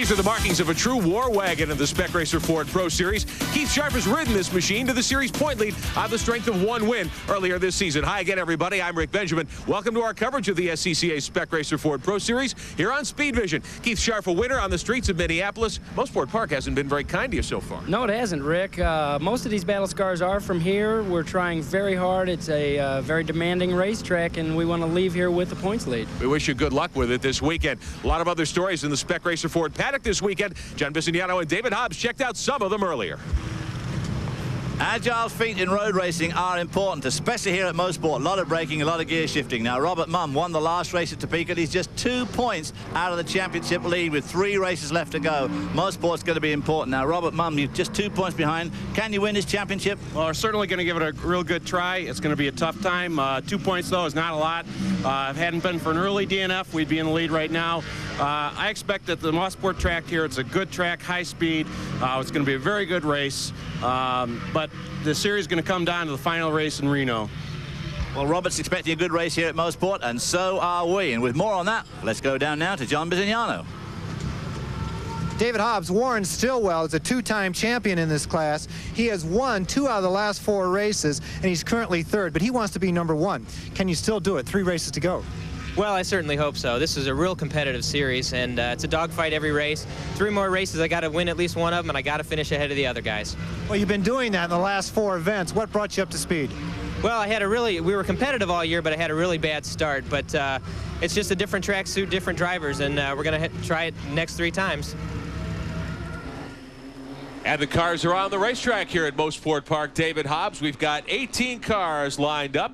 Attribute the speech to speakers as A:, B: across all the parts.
A: These are the markings of a true war wagon in the Spec Racer Ford Pro Series. Keith Sharp has ridden this machine to the series point lead on the strength of one win earlier this season. Hi again, everybody. I'm Rick Benjamin. Welcome to our coverage of the SCCA Spec Racer Ford Pro Series here on Speed Vision. Keith Sharp, a winner on the streets of Minneapolis. Mosport Park hasn't been very kind to you so far.
B: No, it hasn't, Rick. Most of these battle scars are from here. We're trying very hard. It's a very demanding racetrack, and we want to leave here with the points lead.
A: We wish you good luck with it this weekend. A lot of other stories in the Spec Racer Ford paddock this weekend. John Bisignano and David Hobbs checked out some of them earlier.
C: Agile feet in road racing are important, especially here at Mosport. A lot of braking, a lot of gear shifting. Now, Robert Mumm won the last race at Topeka. He's just 2 points out of the championship lead with 3 races left to go. Mosport's going to be important. Now, Robert Mumm, you're just 2 points behind. Can you win this championship?
D: Well, we're certainly going to give it a real good try. It's going to be a tough time. 2 points, though, is not a lot. If it hadn't been for an early DNF, we'd be in the lead right now. I expect that the Mosport track here, it's a good track, high speed. It's going to be a very good race. But the series is going to come down to the final race in Reno.
C: Well, Robert's expecting a good race here at Mosport, and so are we. And with more on that, let's go down now to John Bisignano.
E: David Hobbs, Warren Stillwell is a 2-time champion in this class. He has won 2 out of the last 4 races, and he's currently 3rd, but he wants to be number 1. Can you still do it? 3 races to go.
F: Well, I certainly hope so. This is a real competitive series, and it's a dogfight every race. 3 more races, I got to win at least one of them, and I got to finish ahead of the other guys.
E: Well, you've been doing that in the last 4 events. What brought you up to speed?
F: Well, we were competitive all year, but I had a really bad start. But it's just a different track suit, different drivers, and we're going to try it next 3 times.
A: And the cars are on the racetrack here at Mosport Park. David Hobbs, we've got 18 cars lined up,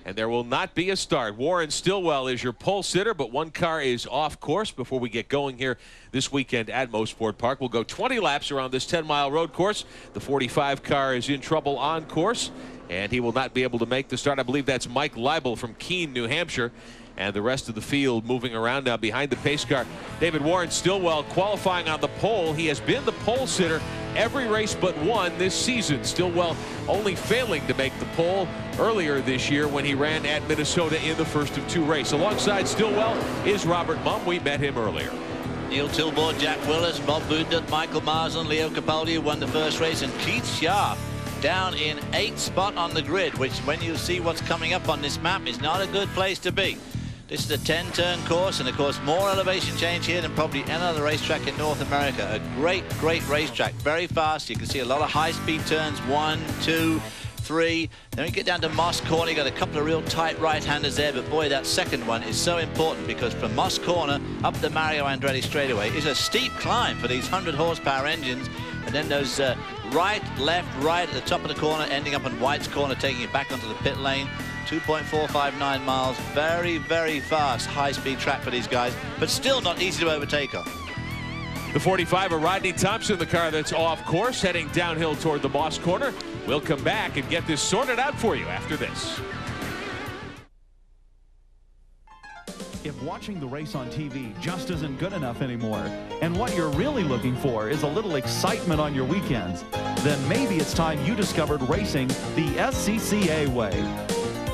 A: and there will not be a start. Warren Stillwell is your pole sitter, but 1 car is off course before we get going here this weekend at Mosport Park. We'll go 20 laps around this 10-mile road course. The 45 car is in trouble on course, and he will not be able to make the start. I believe that's Mike Leibel from Keene, New Hampshire. And the rest of the field moving around now behind the pace car. David Warren Stillwell qualifying on the pole. He has been the pole sitter every race but 1 this season. Stillwell only failing to make the pole earlier this year when he ran at Minnesota in the first of 2 races. Alongside Stillwell is Robert Mumm. We met him earlier.
C: Neil Tilborn, Jack Willis, Bob Boudin, Michael Marsden, Leo Capaldi won the first race, and Keith Sharp down in 8th spot on the grid, which when you see what's coming up on this map is not a good place to be. This is a 10-turn course, and of course more elevation change here than probably any other racetrack in North America. A great racetrack, very fast. You can see a lot of high-speed turns, 1, 2, 3. Then we get down to Moss Corner. You got a couple of real tight right-handers there, but boy, that second one is so important because from Moss Corner up the Mario Andretti straightaway is a steep climb for these 100-horsepower engines, and then those right, left, right at the top of the corner, ending up on White's Corner, taking it back onto the pit lane. 2.459 miles, very fast, high-speed track for these guys, but still not easy to overtake on.
A: The 45 of Rodney Thompson, the car that's off course, heading downhill toward the Moss Corner. We'll come back and get this sorted out for you after this.
G: If watching the race on TV just isn't good enough anymore, and what you're really looking for is a little excitement on your weekends, then maybe it's time you discovered racing the SCCA way.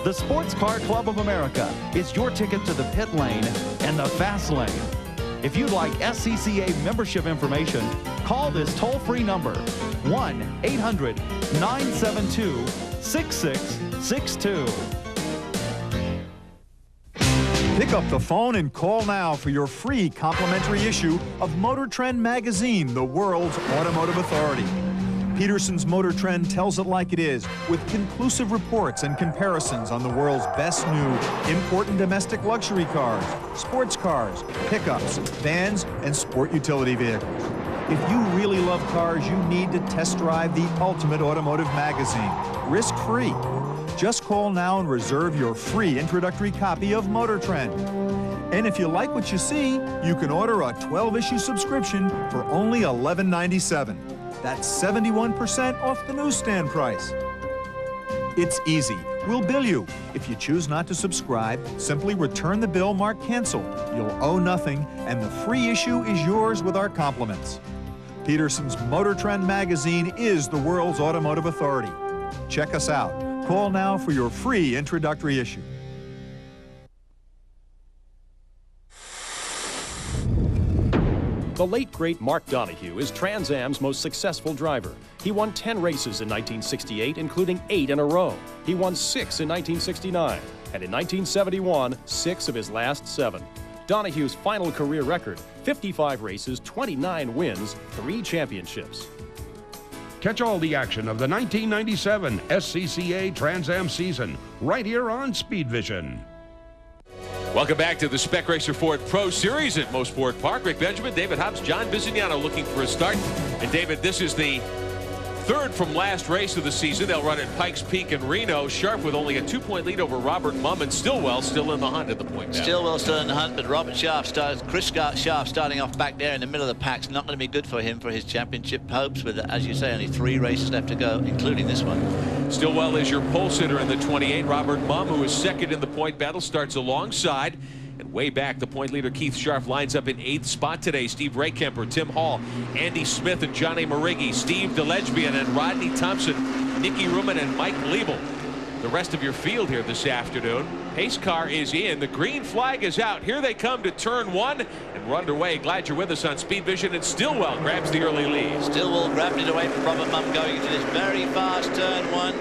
G: The Sports Car Club of America is your ticket to the pit lane and the fast lane. If you'd like SCCA membership information, call this toll-free number, 1-800-972-6662.
H: Pick up the phone and call now for your free complimentary issue of Motor Trend magazine, the world's automotive authority. Peterson's Motor Trend tells it like it is, with conclusive reports and comparisons on the world's best new import and domestic luxury cars, sports cars, pickups, vans, and sport utility vehicles. If you really love cars, you need to test drive the ultimate automotive magazine, risk-free. Just call now and reserve your free introductory copy of Motor Trend. And if you like what you see, you can order a 12-issue subscription for only $11.97. That's 71% off the newsstand price. It's easy. We'll bill you. If you choose not to subscribe, simply return the bill marked cancel. You'll owe nothing, and the free issue is yours with our compliments. Peterson's Motor Trend magazine is the world's automotive authority. Check us out. Call now for your free introductory issue.
B: The
I: The late, great Mark Donohue is Trans Am's most successful driver. He won 10 races in 1968, including 8 in a row. He won 6 in 1969, and in 1971, 6 of his last 7. Donohue's final career record, 55 races, 29 wins, 3 championships.
J: Catch all the action of the 1997 SCCA Trans Am season right here on Speed Vision.
A: Welcome back to the Spec Racer Ford Pro Series at Mosport Park. Rick Benjamin, David Hobbs, John Bisignano looking for a start. And David, this is the third from last race of the season. They'll run at Pikes Peak and Reno. Sharp with only a 2-point lead over Robert Mumm, and Stillwell still in the hunt at the point now.
C: Stillwell still in the hunt, but Chris Sharp starting off back there in the middle of the pack's not going to be good for him for his championship hopes with, as you say, only 3 races left to go, including this one. Stillwell is your pole sitter in the 28. Robert Mumm, who is second in the point battle, starts alongside. And way back, the point leader Keith Sharp lines up in 8th spot today. Steve Raykemper, Tim Hall, Andy Smith, and Johnny Marighi, Steve DeLegbian and Rodney Thompson, Nicky Ruman and Mike Liebel. The rest of your field here this afternoon. Pace car is in. The green flag is out. Here they come to turn 1 and run away. Glad you're with us on Speed Vision. And Stillwell grabs the early lead. Stillwell grabbed it away from Robert Mumm going into this very fast turn 1.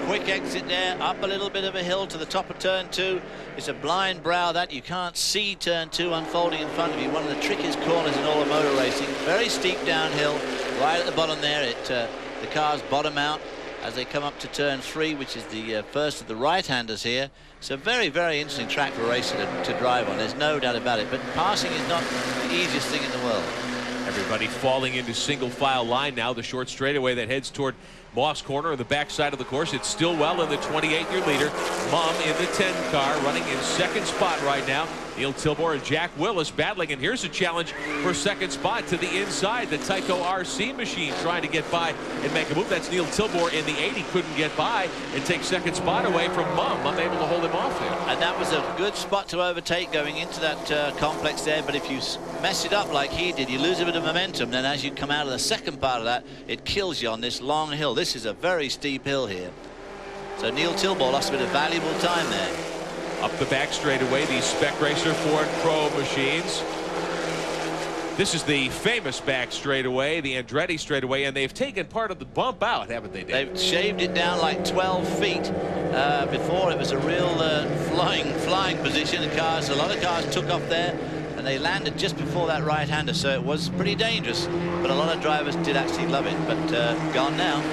C: Quick exit there, up a little bit of a hill to the top of turn 2. It's a blind brow that you can't see turn 2 unfolding in front of you. One of the trickiest corners in all of motor racing. Very steep downhill. Right at the bottom there, the cars bottom out as they come up to turn 3, which is the first of the right-handers here. It's a very, very interesting track for a racer to drive on. There's no doubt about it. But passing is not the easiest thing in the world. Everybody falling into single file line now. The short straightaway that heads toward Moss Corner on the backside of the course. It's Stillwell in the 28-year leader. Mumm in the 10 car, running in second spot right now. Neil Tilbor and Jack Willis battling, and here's a challenge for second spot to the inside. The Tyco RC machine trying to get by and make a move. That's Neil Tilbor in the 80, couldn't get by and take second spot away from Mumm. Mumm able to hold him off there. And that was a good spot to overtake going into that complex there, but if you mess it up like he did, you lose a bit of momentum. Then as you come out of the second part of that, it kills you on this long hill. This is a very steep hill here. So Neil Tilbor lost a bit of valuable time there. Up the back straightaway, these Spec Racer Ford Pro machines. This is the famous back straightaway, the Andretti straightaway, and they've taken part of the bump out, haven't they, Dave? They've shaved it down like 12 feet. Before it was a real flying position. A lot of cars took off there, and they landed just before that right-hander, so it was pretty dangerous. But a lot of drivers did actually love it, but gone now.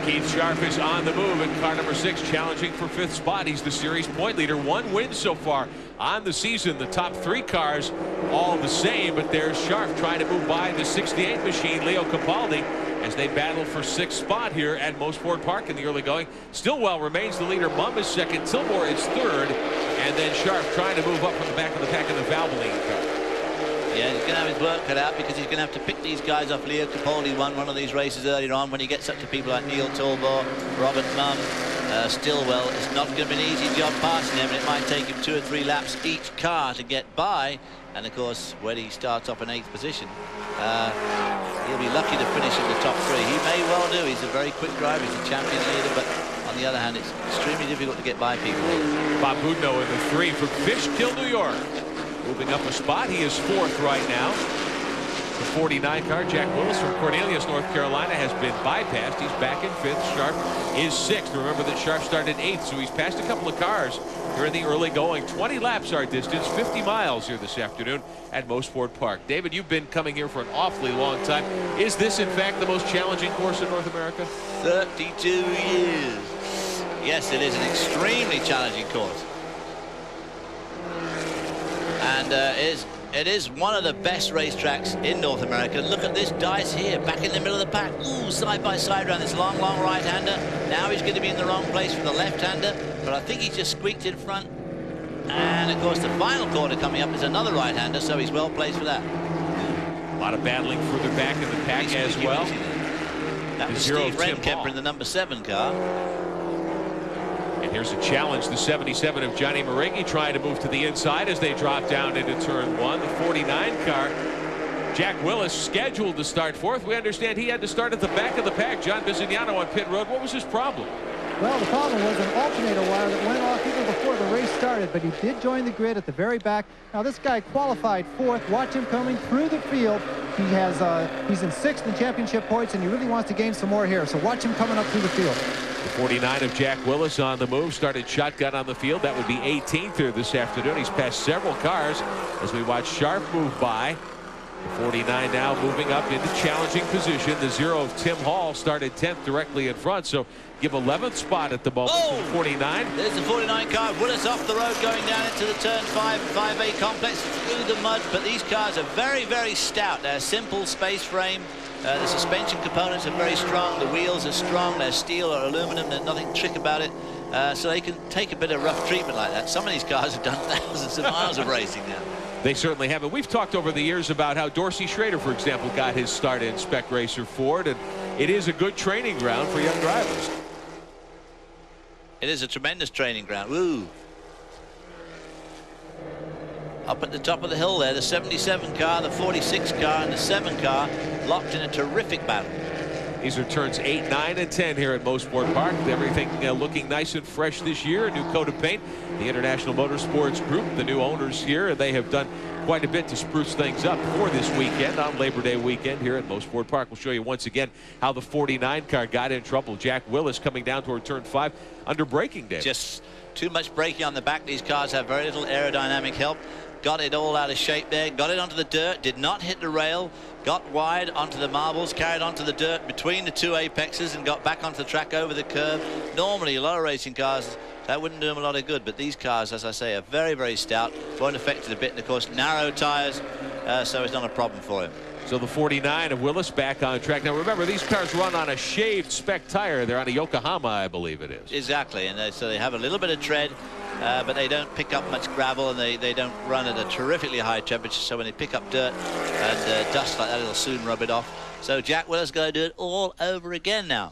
C: Keith Sharp is on the move in car number 6, challenging for 5th spot. He's the series point leader. 1 win so far on the season. The top 3 cars all the same, but there's Sharp trying to move by the 68 machine, Leo Capaldi, as they battle for 6th spot here at Mosport Park in the early going. Stillwell remains the leader. Mumm is second. Tilbor is third. And then Sharp trying to move up from the back of the pack in the Valvoline car. Yeah, he's going to have his work cut out because he's going to have to pick these guys off. Leo Capaldi won one of these races earlier on. When he gets up to people like Neil Tilbor, Robert Mumm, Stillwell, it's not going to be an easy job passing him, and it might take him 2 or 3 laps each car to get by. And of course, when he starts off in 8th position, he'll be lucky to finish in the top 3. He may well do. He's a very quick driver. He's a champion leader, but on the other hand, it's extremely difficult to get by people. Bob Boudneau in the 3 from Fishkill, New York. Moving up a spot, he is 4th right now. The 49 car, Jack Willis from Cornelius, North Carolina, has been bypassed. He's back in 5th. Sharp is 6th. Remember that Sharp started 8th, so he's passed a couple of cars here in the early going. 20 laps our distance, 50 miles here this afternoon at Mosport Park. David, you've been coming here for an awfully long time. Is this, in fact, the most challenging course in North America? 32 years. Yes, it is an extremely challenging course. And it is one of the best racetracks in North America. Look at this dice here, back in the middle of the pack. Ooh, side by side around this long right-hander. Now he's going to be in the wrong place for the left-hander, but I think he's just squeaked in front. And of course, the final corner coming up is another right-hander, so he's well placed for that. A lot of battling further back in the pack as well. That was Steve Raykemper in the number 7 car. And here's a challenge, the 77 of Johnny Marighi trying to move to the inside as they drop down into turn 1. The 49 car, Jack Willis, scheduled to start 4th. We understand he had to start at the back of the pack. John Bisignano on pit road. What was his problem?
E: Well, the problem was an alternator wire that went off even before the race started, but he did join the grid at the very back. Now, this guy qualified 4th. Watch him coming through the field. He's in 6th in championship points, and he really wants to gain some more here. So watch him coming up through the field.
A: The 49 of Jack Willis on the move, started shotgun on the field. That would be 18th here this afternoon. He's passed several cars as we watch Sharp move by. The 49 now moving up into challenging position. The 0 of Tim Hall started 10th directly in front, so give 11th spot at the moment to the 49.
C: There's the 49 car. Willis off the road going down into the turn 5 and 5A complex through the mud, but these cars are very, very stout. They're simple space frame. The suspension components are very strong. The wheels are strong. They're steel or aluminum. There's nothing trick about it. So they can take a bit of rough treatment like that. Some of these cars have done thousands of miles of racing now.
A: They certainly have. And we've talked over the years about how Dorsey Schrader, for example, got his start in Spec Racer Ford, and it is a good training ground for young drivers.
C: It is a tremendous training ground. Woo! Up at the top of the hill there, the 77 car, the 46 car, and the 7 car locked in a terrific battle.
A: These are turns 8, 9, and 10 here at Mosport Park. Everything looking nice and fresh this year. A new coat of paint. The International Motorsports Group, the new owners here, and they have done quite a bit to spruce things up for this weekend on Labor Day weekend here at Mosport Park. We'll show you once again how the 49 car got in trouble. Jack Willis coming down toward turn 5 under braking, Dave.
C: Just too much braking on the back. These cars have very little aerodynamic help. Got it all out of shape there, got it onto the dirt, did not hit the rail, got wide onto the marbles, carried onto the dirt between the 2 apexes and got back onto the track over the curb. Normally, a lot of racing cars, that wouldn't do them a lot of good, but these cars, as I say, are very, very stout, won't affect it a bit, and of course, narrow tires, so it's not a problem for him.
A: So the 49 of Willis back on track. Now remember, these cars run on a shaved spec tire. They're on a Yokohama, I believe it is.
C: Exactly, and so they have a little bit of tread, but they don't pick up much gravel, and they don't run at a terrifically high temperature, so when they pick up dirt and dust like that, it'll soon rub it off. So Jack Willis going to do it all over again now.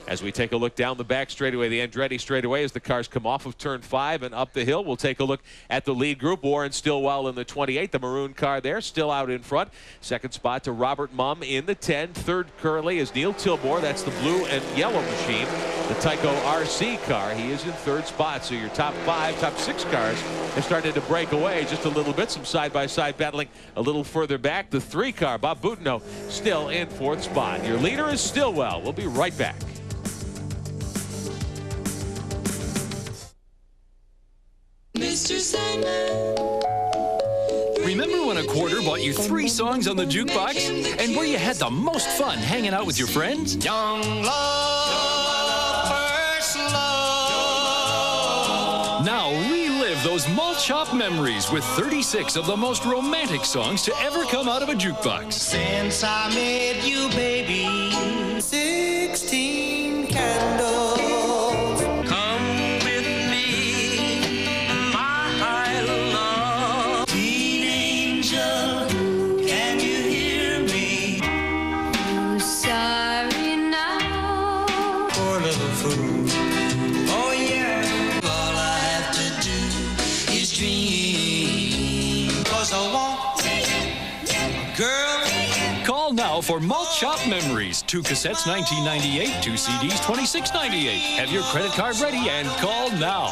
A: As we take a look down the back straightaway, the Andretti straightaway, as the cars come off of turn 5 and up the hill, we'll take a look at the lead group. Warren Stillwell in the 28, the maroon car there, still out in front. Second spot to Robert Mumm in the 10. Third currently is Neil Tilmore. That's the blue and yellow machine, the Tyco RC car. He is in third spot. So your top 5, top 6 cars have started to break away just a little bit. Some side-by-side battling a little further back. The 3 car, Bob Boudinot, still in 4th spot. Your leader is Stillwell. We'll be right back.
K: Mr. Simon. Remember when a quarter bought you 3 songs on the jukebox? And where you had the most fun hanging out with your friends?
L: Young love, first love.
K: Now relive those malt shop memories with 36 of the most romantic songs to ever come out of a jukebox.
L: Since I met you, baby, 16 candles.
K: For Malt Shop Memories, 2 cassettes $19.98, 2 CDs $26.98. Have your credit card ready and call now.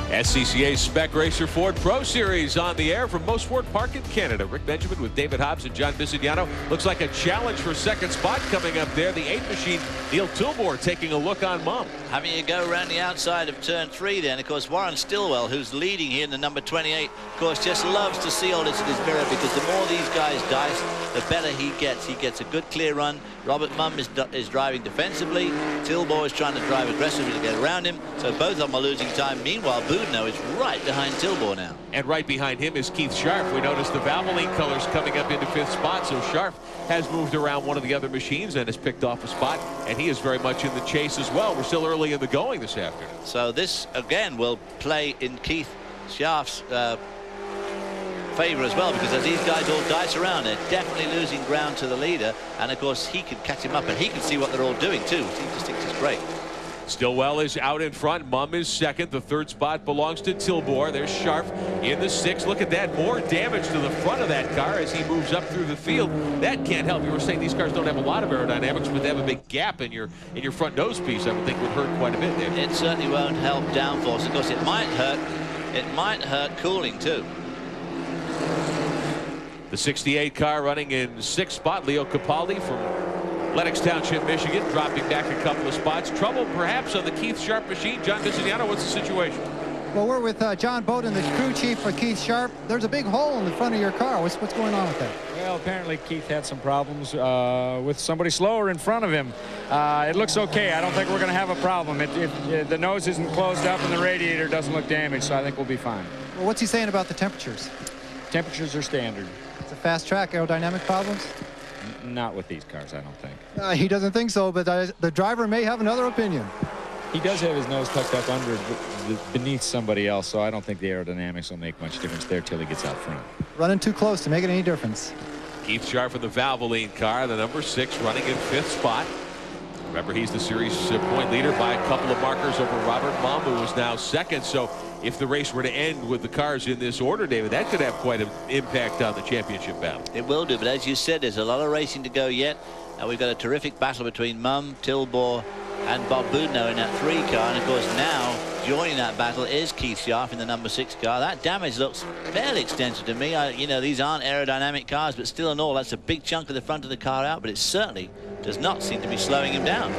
A: SCCA's Spec Racer Ford Pro Series on the air from Mosport Park in Canada. Rick Benjamin with David Hobbs and John Bisignano. Looks like a challenge for second spot coming up there. The 8 machine, Neil Tilmore, taking a look on Mumm.
C: Having a go around the outside of turn 3 then. Of course, Warren Stillwell, who's leading here in the number 28, of course, just loves to see all this in his mirror, because the more these guys dice, the better he gets. He gets a good clear run. Robert Mumm is driving defensively. Tilmore is trying to drive aggressively to get around him. So both of them are losing time. Meanwhile, Boudinot is right behind Tilmore now.
A: And right behind him is Keith Sharp. We noticed the Valvoline colors coming up into 5th spot. So Sharp has moved around one of the other machines and has picked off a spot. And he is very much in the chase as well. We're still early in the going this afternoon.
C: So this, again, will play in Keith Sharp's favor as well, because as these guys all dice around, they're definitely losing ground to the leader, and of course he can catch him up, and he can see what they're all doing too. He just thinks it's great.
A: Stillwell is out in front. Mumm is second. The third spot belongs to Tilbor. There's Scharf in the sixth. Look at that. More damage to the front of that car as he moves up through the field. That can't help. You were saying these cars don't have a lot of aerodynamics, but they have a big gap in your front nose piece. I would think would hurt quite a bit there.
C: It certainly won't help downforce. Of course, it might hurt. It might hurt cooling too.
A: The 68 car running in sixth spot. Leo Capaldi from Lenox Township, Michigan, dropping back a couple of spots. Trouble perhaps on the Keith Sharp machine. John Visignano, what's the situation?
E: Well, we're with John Bowden, the crew chief for Keith Sharp. There's a big hole in the front of your car. What's going on with that?
M: Well, apparently Keith had some problems with somebody slower in front of him. It looks okay. I don't think we're going to have a problem. The nose isn't closed up and the radiator doesn't look damaged, so I think we'll be fine.
E: Well, what's he saying about the temperatures?
M: Temperatures are standard.
E: It's a fast track. Aerodynamic problems?
M: Not with these cars, I don't think.
E: He doesn't think so, but the driver may have another opinion.
M: He does have his nose tucked up under beneath somebody else, so I don't think the aerodynamics will make much difference there till he gets out front.
E: Running too close to make it any difference.
A: Keith Sharp for the Valvoline car, the number 6, running in 5th spot. Remember, he's the series point leader by a couple of markers over Robert Mumm, who is now second. So if the race were to end with the cars in this order, David, that could have quite an impact on the championship battle.
C: It will do, but as you said, there's a lot of racing to go yet. And we've got a terrific battle between Mumm, Tilbor, and Bob Boudinot in that 3 car. And of course, now joining that battle is Keith Sharp in the number 6 car. That damage looks fairly extensive to me. You know, these aren't aerodynamic cars, but still in all, that's a big chunk of the front of the car out. But it certainly does not seem to be slowing him down.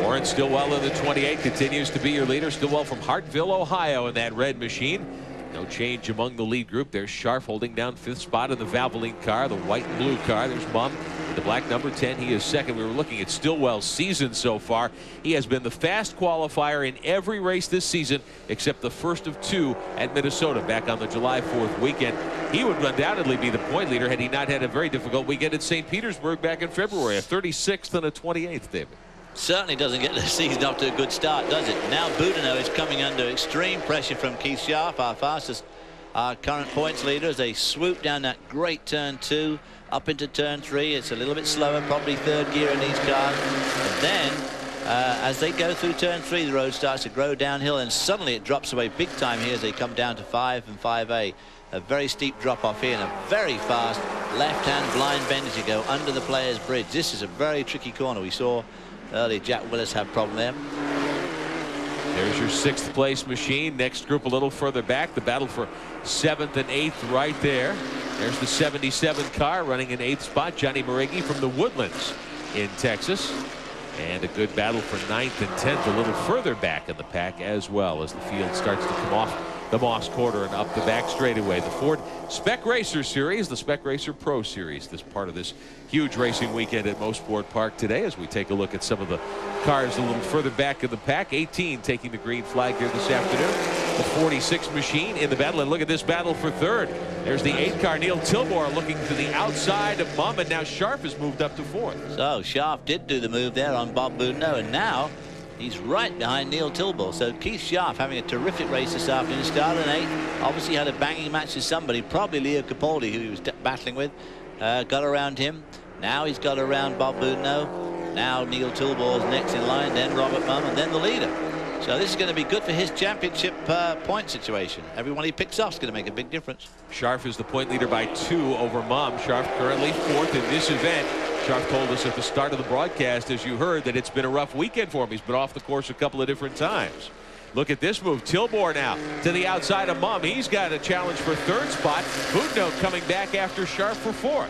A: Warren Stillwell in the 28 continues to be your leader. Stillwell from Hartville, Ohio in that red machine. No change among the lead group. There's Scharf holding down 5th spot in the Valvoline car, the white and blue car. There's Mumm in the black number 10. He is second. We were looking at Stillwell's season so far. He has been the fast qualifier in every race this season except the first of 2 at Minnesota back on the July 4th weekend. He would undoubtedly be the point leader had he not had a very difficult weekend at St. Petersburg back in February. A 36th and a 28th, David.
C: Certainly doesn't get the season off to a good start, does it? Now Boudinot is coming under extreme pressure from Keith Sharp, our fastest, our current points leader, as they swoop down that great turn 2 up into turn 3. It's a little bit slower, probably 3rd gear in these cars. And then as they go through turn 3, the road starts to grow downhill, and suddenly it drops away big time here as they come down to 5 and 5A. A very steep drop off here and a very fast left-hand blind bend as you go under the players' bridge. This is a very tricky corner. We saw earlier Jack Willis have a problem there.
A: There's your 6th place machine. Next group a little further back. The battle for 7th and 8th right there. There's the 77 car running in 8th spot. Johnny Marighi from the Woodlands in Texas. And a good battle for 9th and 10th a little further back in the pack as well as the field starts to come off the Moss Quarter and up the back straightaway. The Ford Spec Racer Series, the Spec Racer Pro Series, this part of this huge racing weekend at Mosport Park today as we take a look at some of the cars a little further back in the pack. 18 taking the green flag here this afternoon. The 46 machine in the battle, and look at this battle for 3rd. There's the 8 car, Neil Tilbor, looking to the outside of Mumm, and now Sharp has moved up to 4th.
C: So Sharp did do the move there on Bob Boudinot, and now he's right behind Neil Tilbor. So Keith Sharp having a terrific race this afternoon. Started in 8th. Obviously had a banging match with somebody, probably Leo Capaldi, who he was battling with. Got around him. Now he's got around Bob Boudinot. Now Neil Tilbor is next in line, then Robert Mumm, and then the leader. So this is going to be good for his championship point situation. Everyone he picks up is going to make a big difference.
A: Scharf is the point leader by 2 over Mumm. Scharf currently 4th in this event. Scharf told us at the start of the broadcast, as you heard, that it's been a rough weekend for him. He's been off the course a couple of different times. Look at this move. Tilbor now to the outside of Mumm. He's got a challenge for 3rd spot. Boudinot coming back after Scharf for 4th.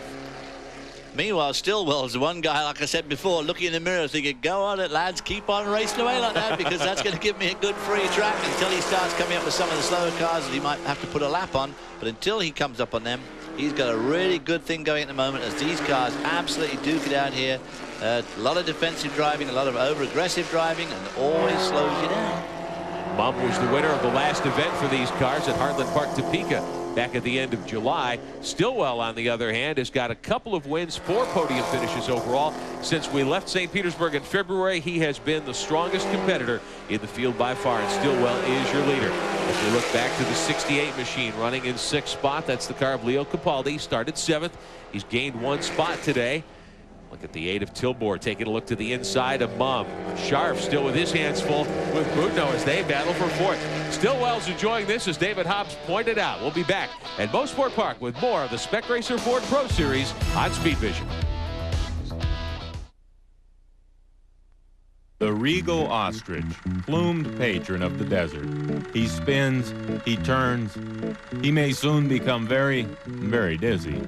C: Meanwhile, Stillwell's the one guy, like I said before, looking in the mirror thinking, go on it, lads, keep on racing away like that, because that's going to give me a good free track until he starts coming up with some of the slower cars that he might have to put a lap on. But until he comes up on them, he's got a really good thing going at the moment, as these cars absolutely duke it out here. A lot of defensive driving, a lot of over-aggressive driving, and always slows you down.
A: Mumm was the winner of the last event for these cars at Heartland Park, Topeka, back at the end of July. Stillwell, on the other hand, has got a couple of wins, 4 podium finishes overall. Since we left St. Petersburg in February, he has been the strongest competitor in the field by far, and Stillwell is your leader. If we look back to the 68 machine running in 6th spot, that's the car of Leo Capaldi. Started 7th. He's gained 1 spot today. Look at the 8 of Tilbour taking a look to the inside of Mumm. Scharf still with his hands full with Boudinot as they battle for 4th. Stillwell's enjoying this, as David Hobbs pointed out. We'll be back at Mosport Park with more of the Spec Racer Ford Pro Series on Speed Vision.
N: The regal ostrich, plumed patron of the desert. He spins, he turns, he may soon become very, very dizzy.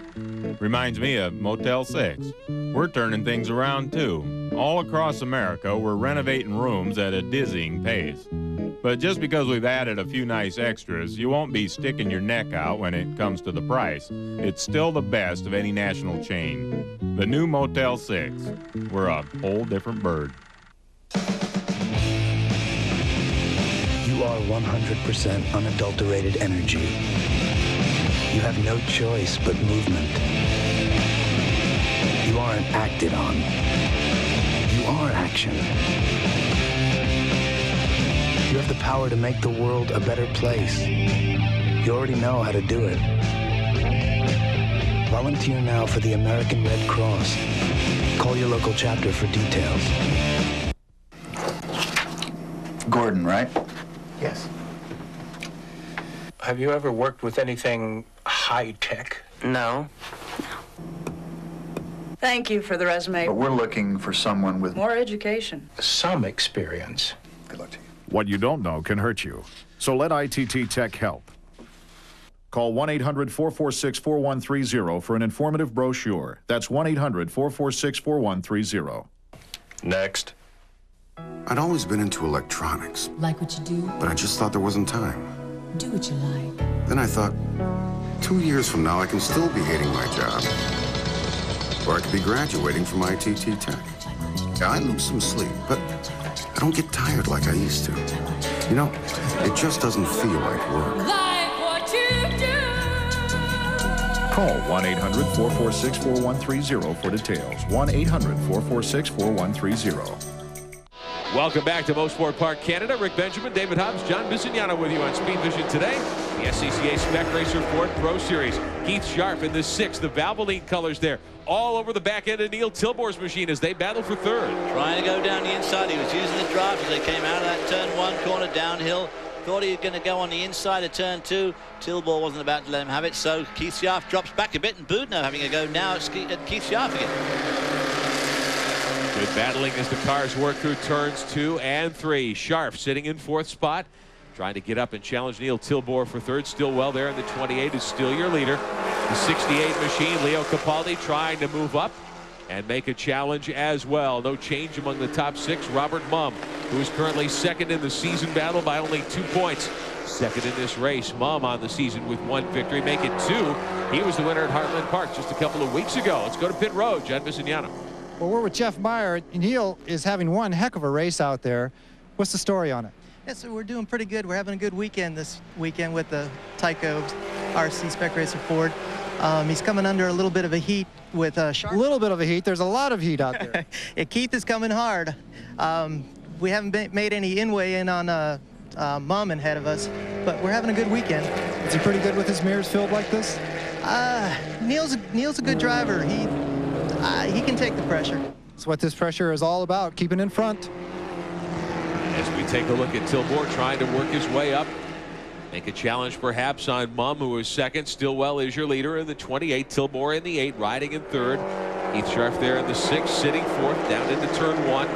N: Reminds me of Motel 6. We're turning things around too. All across America, we're renovating rooms at a dizzying pace. But just because we've added a few nice extras, you won't be sticking your neck out when it comes to the price. It's still the best of any national chain. The new Motel 6. We're a whole different bird.
O: You are 100% unadulterated energy. You have no choice but movement. You aren't acted on. You are action. You have the power to make the world a better place. You already know how to do it. Volunteer now for the American Red Cross. Call your local chapter for details.
P: Gordon, right?
Q: Yes. Have you ever worked with anything high-tech?
P: No.
R: Thank you for the resume.
P: But we're looking for someone with
R: more education.
Q: Some experience.
P: Good luck to you.
S: What you don't know can hurt you. So let ITT Tech help. Call 1-800-446-4130 for an informative brochure. That's 1-800-446-4130.
T: Next. I'd always been into electronics.
U: Like what you do?
T: But I just thought there wasn't time.
U: Do what you like.
T: Then I thought, 2 years from now, I can still be hating my job. Or I could be graduating from ITT Tech. Yeah, I lose some sleep, but I don't get tired like I used to. You know, it just doesn't feel like work.
U: Like what you do.
S: Call 1-800-446-4130 for details. 1-800-446-4130.
A: Welcome back to Mosport Park, Canada. Rick Benjamin, David Hobbs, John Bisignano with you on Speed Vision today. The SCCA Spec Racer Ford Pro Series. Keith Scharf in the 6th. The Valvoline colors there all over the back end of Neil Tilbour's machine as they battle for 3rd.
C: Trying to go down the inside. He was using the draft as they came out of that turn 1 corner downhill. Thought he was going to go on the inside of turn 2. Tilbour wasn't about to let him have it, so Keith Scharf drops back a bit, and Boudinot having a go now at Keith Scharf again.
A: Good battling as the cars work through turns 2 and 3. Scharf sitting in 4th spot, trying to get up and challenge Neil Tilbour for 3rd. Still well there in the 28 is still your leader. The 68 machine, Leo Capaldi, trying to move up and make a challenge as well. No change among the top 6. Robert Mumm, who is currently 2nd in the season battle by only 2 points. 2nd in this race. Mumm on the season with 1 victory, make it 2. He was the winner at Heartland Park just a couple of weeks ago. Let's go to pit road. John Bisignano.
E: Well, we're with Jeff Meyer. Neil is having one heck of a race out there. What's the story on it?
V: Yeah, so we're doing pretty good. We're having a good weekend this weekend with the Tyco RC Spec Racer Ford. He's coming under a little bit of a heat with Sharp.
E: A little bit of a heat. There's a lot of heat out there.
V: Yeah, Keith is coming hard. We haven't made any in on Mumm ahead of us, but we're having a good weekend.
E: Is he pretty good with his mirrors filled like this?
V: Neil's a good driver. He can take the pressure.
E: That's what this pressure is all about, keeping in front.
A: As we take a look at Tilbour trying to work his way up. Make a challenge perhaps on Mumm, who is 2nd. Stillwell is your leader in the 28. Tilbour in the 8, riding in 3rd. Keith Scharf there in the 6, sitting 4th, down into turn 1.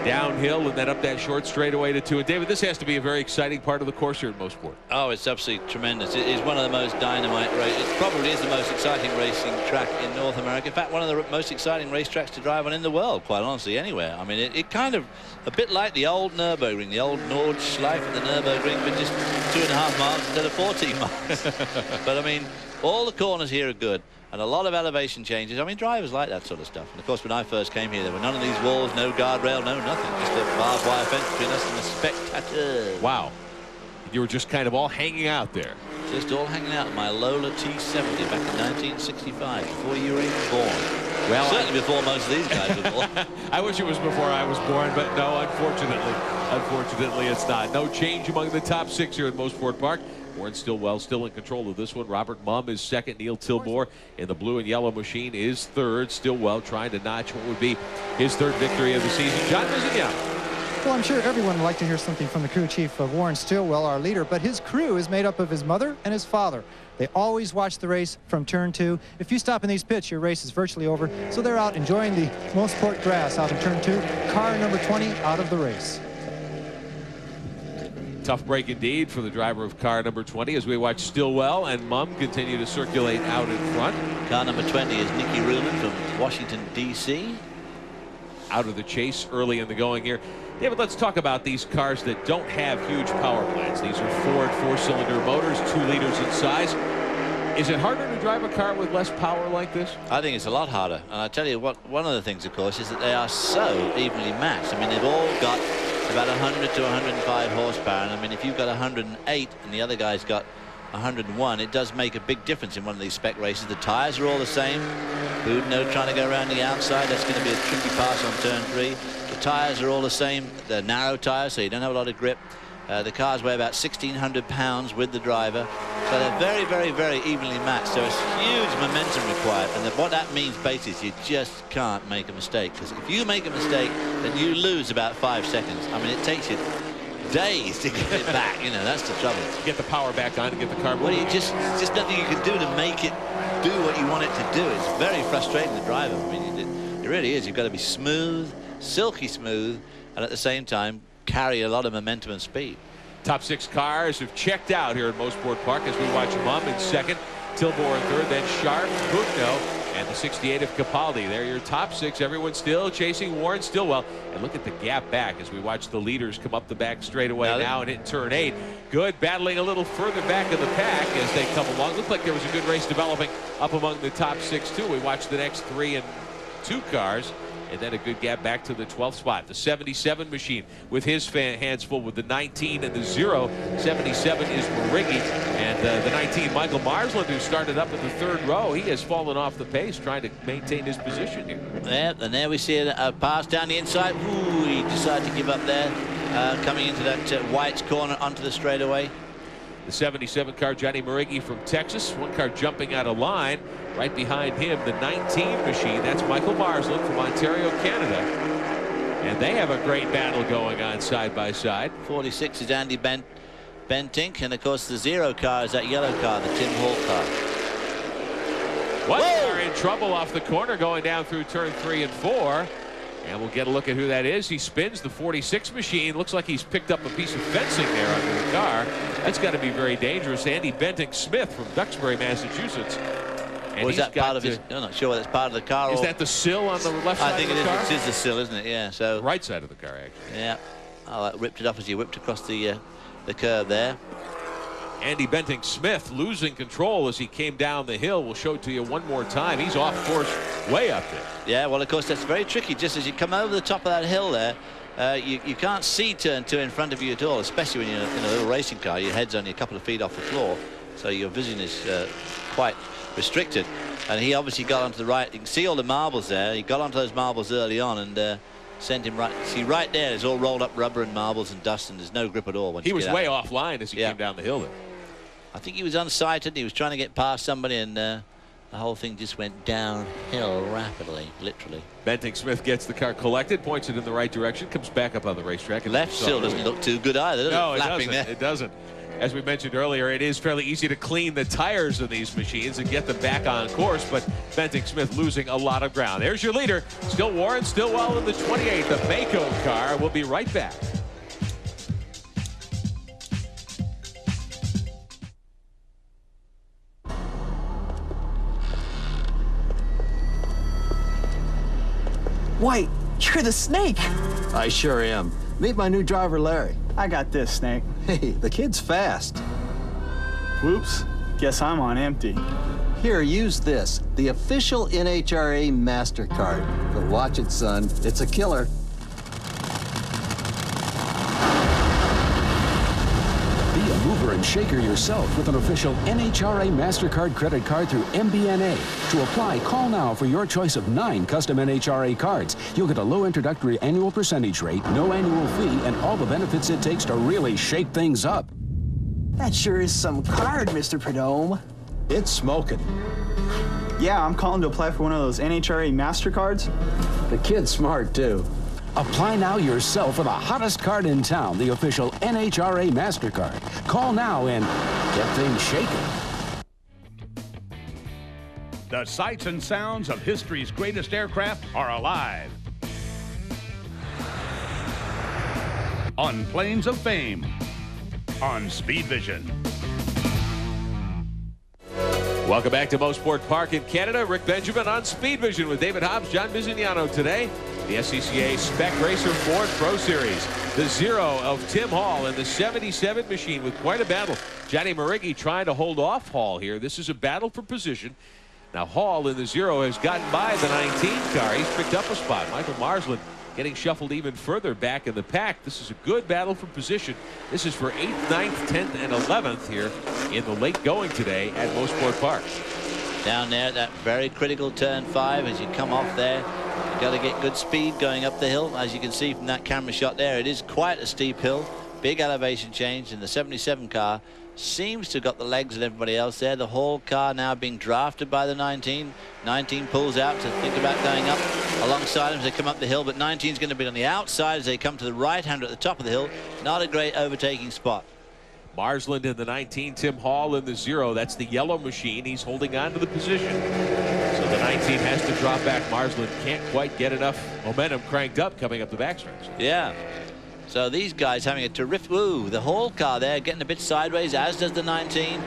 A: Downhill and then up that short straightaway to 2. And David, this has to be a very exciting part of the course here at Mosport.
C: Oh, it's absolutely tremendous. It is one of the most dynamite races. It probably is the most exciting racing track in North America. In fact, one of the most exciting racetracks to drive on in the world, quite honestly, anywhere. I mean, it kind of a bit like the old Nürburgring, the old Nordschleife at the Nürburgring, but just 2.5 miles instead of 14 miles. But I mean, all the corners here are good. And a lot of elevation changes. I mean, drivers like that sort of stuff. And of course, when I first came here, there were none of these walls, no guardrail, no nothing. Just a barbed wire fence between us and the spectator.
A: Wow. You were just kind of all hanging out there.
C: Just all hanging out in my Lola T70 back in 1965, before you were even born. Well, certainly before most of these guys were born.
A: I wish it was before I was born, but no, unfortunately it's not. No change among the top 6 here at Mosport Park. Warren Stillwell still in control of this one. Robert Mumm is second. Neil Tilmore in the blue and yellow machine is third. Stillwell trying to notch what would be his third victory of the season. John Vizignano.
E: Well, I'm sure everyone would like to hear something from the crew chief of Warren Stillwell, our leader, but his crew is made up of his mother and his father. They always watch the race from turn 2. If you stop in these pits, your race is virtually over. So they're out enjoying the Mosport grass out in turn 2. Car number 20 out of the race.
A: Tough break indeed for the driver of car number 20 as we watch Stillwell and Mumm continue to circulate out in front.
C: Car number 20 is Nicky Ruhlin from Washington, D.C.
A: Out of the chase early in the going here. David, let's talk about these cars that don't have huge power plants. These are Ford 4-cylinder motors, 2 liters in size. Is it harder to drive a car with less power like this?
C: I think it's a lot harder. And I tell you what, one of the things, of course, is that they are so evenly matched. I mean, they've all got about 100 to 105 horsepower. And I mean, if you've got 108 and the other guy's got 101, it does make a big difference in one of these spec races. The tires are all the same. Boudinot trying to go around the outside. That's going to be a tricky pass on turn 3. The tires are all the same. They're narrow tires, so you don't have a lot of grip. The cars weigh about 1,600 pounds with the driver. So they're very, very, very evenly matched. There's huge momentum required. And what that means basically is you just can't make a mistake. Because if you make a mistake, then you lose about 5 seconds. I mean, it takes you days to get it back. You know, that's the trouble.
A: Get the power back on and get the car moving.
C: Well, just nothing you can do to make it do what you want it to do. It's very frustrating to drive. I mean, it really is. You've got to be smooth, silky smooth, and at the same time carry a lot of momentum and speed.
A: Top 6 cars have checked out here at Mosport Park as we watch Mumm in second, Tilmore in third, then Sharp, Boudinot, and the 68 of Capaldi. They're your top 6. Everyone still chasing Warren Stillwell. And look at the gap back as we watch the leaders come up the back straightaway now and hit turn 8. Good, battling a little further back in the pack as they come along. Looked like there was a good race developing up among the top 6 too. We watched the next 3 and 2 cars. And then a good gap back to the 12th spot. The 77 machine with his hands full with the 19 and the 0. 77 is Marighi. And the 19, Michael Marsland, who started up in the 3rd row. He has fallen off the pace trying to maintain his position here.
C: Yeah, and there we see a pass down the inside. Ooh, he decided to give up there. Coming into that White's corner onto the straightaway.
A: The 77 car, Johnny Marighi from Texas. One car jumping out of line. Right behind him, the 19 machine. That's Michael Marsland from Ontario, Canada. And they have a great battle going on side by side.
C: 46 is Andy Bentink. And, of course, the 0 car is that yellow car, the Tim Hall car.
A: One car in trouble off the corner going down through turn 3 and 4. And we'll get a look at who that is. He spins the 46 machine. Looks like he's picked up a piece of fencing there under the car. That's got to be very dangerous. Andy Bentink Smith from Duxbury, Massachusetts. And
C: was that part of his? I'm not sure whether it's part of the car.
A: Is that the sill on the left side of the car?
C: I think it is the sill, isn't it? Yeah. So
A: the right side of the car, actually.
C: Yeah. Oh, that ripped it off as he whipped across the curve there.
A: Andy Bentink Smith losing control as he came down the hill. We'll show it to you one more time. He's off course way up there.
C: Yeah, well, of course, that's very tricky. Just as you come over the top of that hill there, you can't see turn 2 in front of you at all, especially when you're in a little racing car. Your head's only a couple of feet off the floor, so your vision is quite restricted. And he obviously got onto the right. You can see all the marbles there. He got onto those marbles early on and sent him right. See, right there, it's all rolled up rubber and marbles and dust, and there's no grip at all.
A: He was way offline as he came down the hill there.
C: I think he was unsighted. He was trying to get past somebody, and the whole thing just went downhill rapidly, literally.
A: Bentink Smith gets the car collected, points it in the right direction, comes back up on the racetrack. And
C: left still doesn't look too good either, does it?
A: No, it doesn't. It doesn't. As we mentioned earlier, it is fairly easy to clean the tires of these machines and get them back on course, but Bentink Smith losing a lot of ground. There's your leader, still Warren Stillwell in the 28, the Mako car. We'll be right back.
D: White, you're the Snake.
F: I sure am. Meet my new driver, Larry.
D: I got this, Snake.
F: Hey, the kid's fast.
D: Whoops. Guess I'm on empty.
F: Here, use this. The official NHRA MasterCard. But watch it, son. It's a killer.
W: Be a mover and shaker yourself with an official NHRA MasterCard credit card through MBNA. To apply, call now for your choice of 9 custom NHRA cards. You'll get a low introductory annual percentage rate, no annual fee, and all the benefits it takes to really shake things up.
B: That sure is some card, Mr. Prudhomme.
F: It's smoking.
D: Yeah, I'm calling to apply for one of those NHRA MasterCards.
F: The kid's smart, too.
W: Apply now yourself for the hottest card in town, the official NHRA MasterCard. Call now and get things shaking.
J: The sights and sounds of history's greatest aircraft are alive on Planes of Fame on Speed Vision.
A: Welcome back to Mosport Park in Canada. Rick Benjamin on Speed Vision with David Hobbs, John Bizignano today. The SCCA Spec Racer Ford Pro Series. The Zero of Tim Hall and the 77 machine with quite a battle. Johnny Marighi trying to hold off Hall here. This is a battle for position. Now Hall in the Zero has gotten by the 19 car. He's picked up a spot. Michael Marsland getting shuffled even further back in the pack. This is a good battle for position. This is for 8th, 9th, 10th, and 11th here in the late going today at Mosport Park.
C: Down there, that very critical turn 5 as you come off there. You've got to get good speed going up the hill. As you can see from that camera shot there, it is quite a steep hill. Big elevation change, and the 77 car seems to have got the legs of everybody else there. The Hall car now being drafted by the 19. 19 pulls out to think about going up alongside him as they come up the hill, but 19 is going to be on the outside as they come to the right-hander at the top of the hill. Not a great overtaking spot.
A: Marsland in the 19, Tim Hall in the 0. That's the yellow machine. He's holding on to the position. So the 19 has to drop back. Marsland can't quite get enough momentum cranked up coming up the backstretch.
C: Yeah. So these guys having a terrific... Ooh, the Hall car there getting a bit sideways, as does the 19.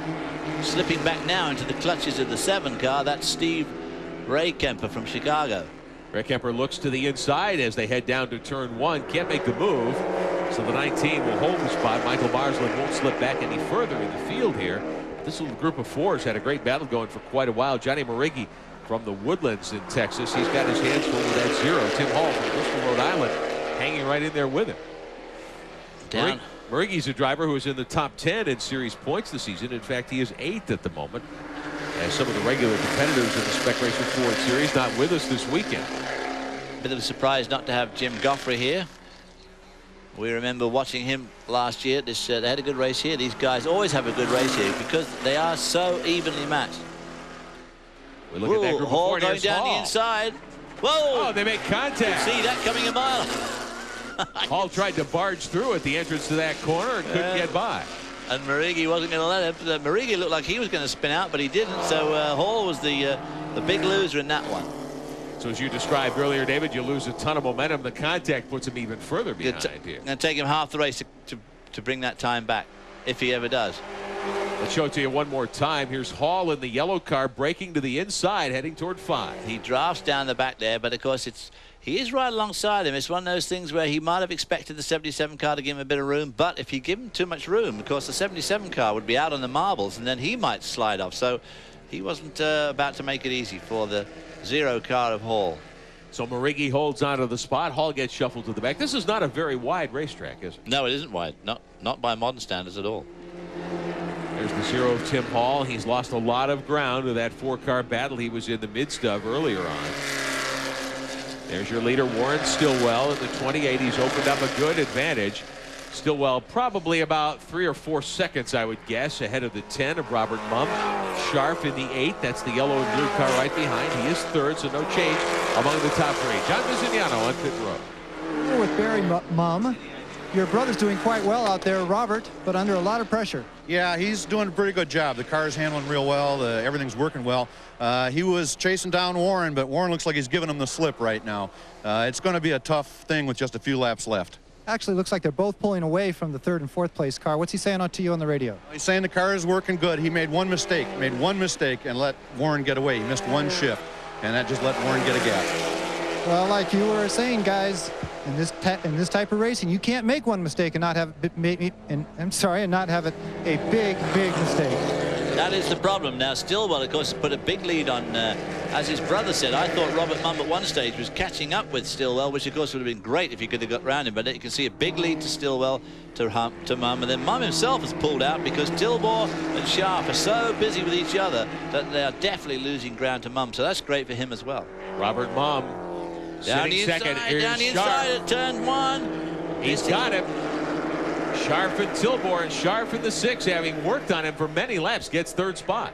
C: Slipping back now into the clutches of the 7 car. That's Steve Raykemper from Chicago.
A: Raykemper looks to the inside as they head down to turn 1. Can't make the move. So the 19 will hold the spot. Michael Marsland won't slip back any further in the field here. This little group of 4s had a great battle going for quite a while. Johnny Marighi from the Woodlands in Texas. He's got his hands full with that 0. Tim Hall from Bristol, Rhode Island, hanging right in there with him. Marighi's a driver who is in the top 10 in series points this season. In fact, he is 8th at the moment. As some of the regular competitors in the Spec Racer Ford Series not with us this weekend.
C: Bit of a surprise not to have Jim Goffrey here. We remember watching him last year. They had a good race here. These guys always have a good race here because they are so evenly matched.
A: We look at that group
C: Hall
A: of 4.
C: going down the inside. Whoa!
A: Oh, they make contact.
C: See that coming a mile.
A: Hall tried to barge through at the entrance to that corner and couldn't get by.
C: And Marighi wasn't going to let him. Marighi looked like he was going to spin out, but he didn't. So Hall was the big loser in that one.
A: So as you described earlier, David, you lose a ton of momentum. The contact puts him even further behind here.
C: And take him half the race to bring that time back, if he ever does.
A: Let's show it to you one more time. Here's Hall in the yellow car, breaking to the inside, heading toward 5.
C: He drafts down the back there, but of course he is right alongside him. It's one of those things where he might have expected the 77 car to give him a bit of room, but if you give him too much room, of course the 77 car would be out on the marbles, and then he might slide off. So he wasn't about to make it easy for the 0 car of Hall.
A: So Marighi holds onto the spot. Hall gets shuffled to the back. This is not a very wide racetrack, is it?
C: No, it isn't wide. Not by modern standards at all.
A: There's the 0 of Tim Hall. He's lost a lot of ground to that 4-car battle he was in the midst of earlier on. There's your leader, Warren Stillwell, in the 28. He's opened up a good advantage. Stillwell probably about 3 or 4 seconds, I would guess, ahead of the 10 of Robert Mumm. Sharp in the 8. That's the yellow and blue car right behind. He is 3rd, so no change among the top 3. John Bizignano on pit road.
E: Here with Barry Mumm. Your brother's doing quite well out there, Robert, but under a lot of pressure.
G: Yeah, he's doing a pretty good job. The car's handling real well. Everything's working well. He was chasing down Warren, but Warren looks like he's giving him the slip right now. It's going to be a tough thing with just a few laps left.
E: Actually, looks like they're both pulling away from the 3rd and 4th place car. What's he saying to you on the radio?
G: He's saying the car is working good. He made one mistake and let Warren get away. He missed one shift, and that just let Warren get a gap.
E: Well, like you were saying, guys, in this type of racing, you can't make one mistake and not have and not have it a big mistake.
C: That is the problem. Now Stillwell, of course, put a big lead on, as his brother said. I thought Robert Mumm at one stage was catching up with Stillwell, which of course would have been great if he could have got round him, but you can see a big lead to Stillwell to Mumm, and then Mumm himself has pulled out because Tilbor and Sharp are so busy with each other that they are definitely losing ground to Mumm, so that's great for him as well.
A: Robert Mumm
C: down the inside,
A: second.
C: down the inside at turn 1.
A: He's got him. Scharf and Tilmore, and Scharf in the 6, having worked on him for many laps, gets 3rd spot.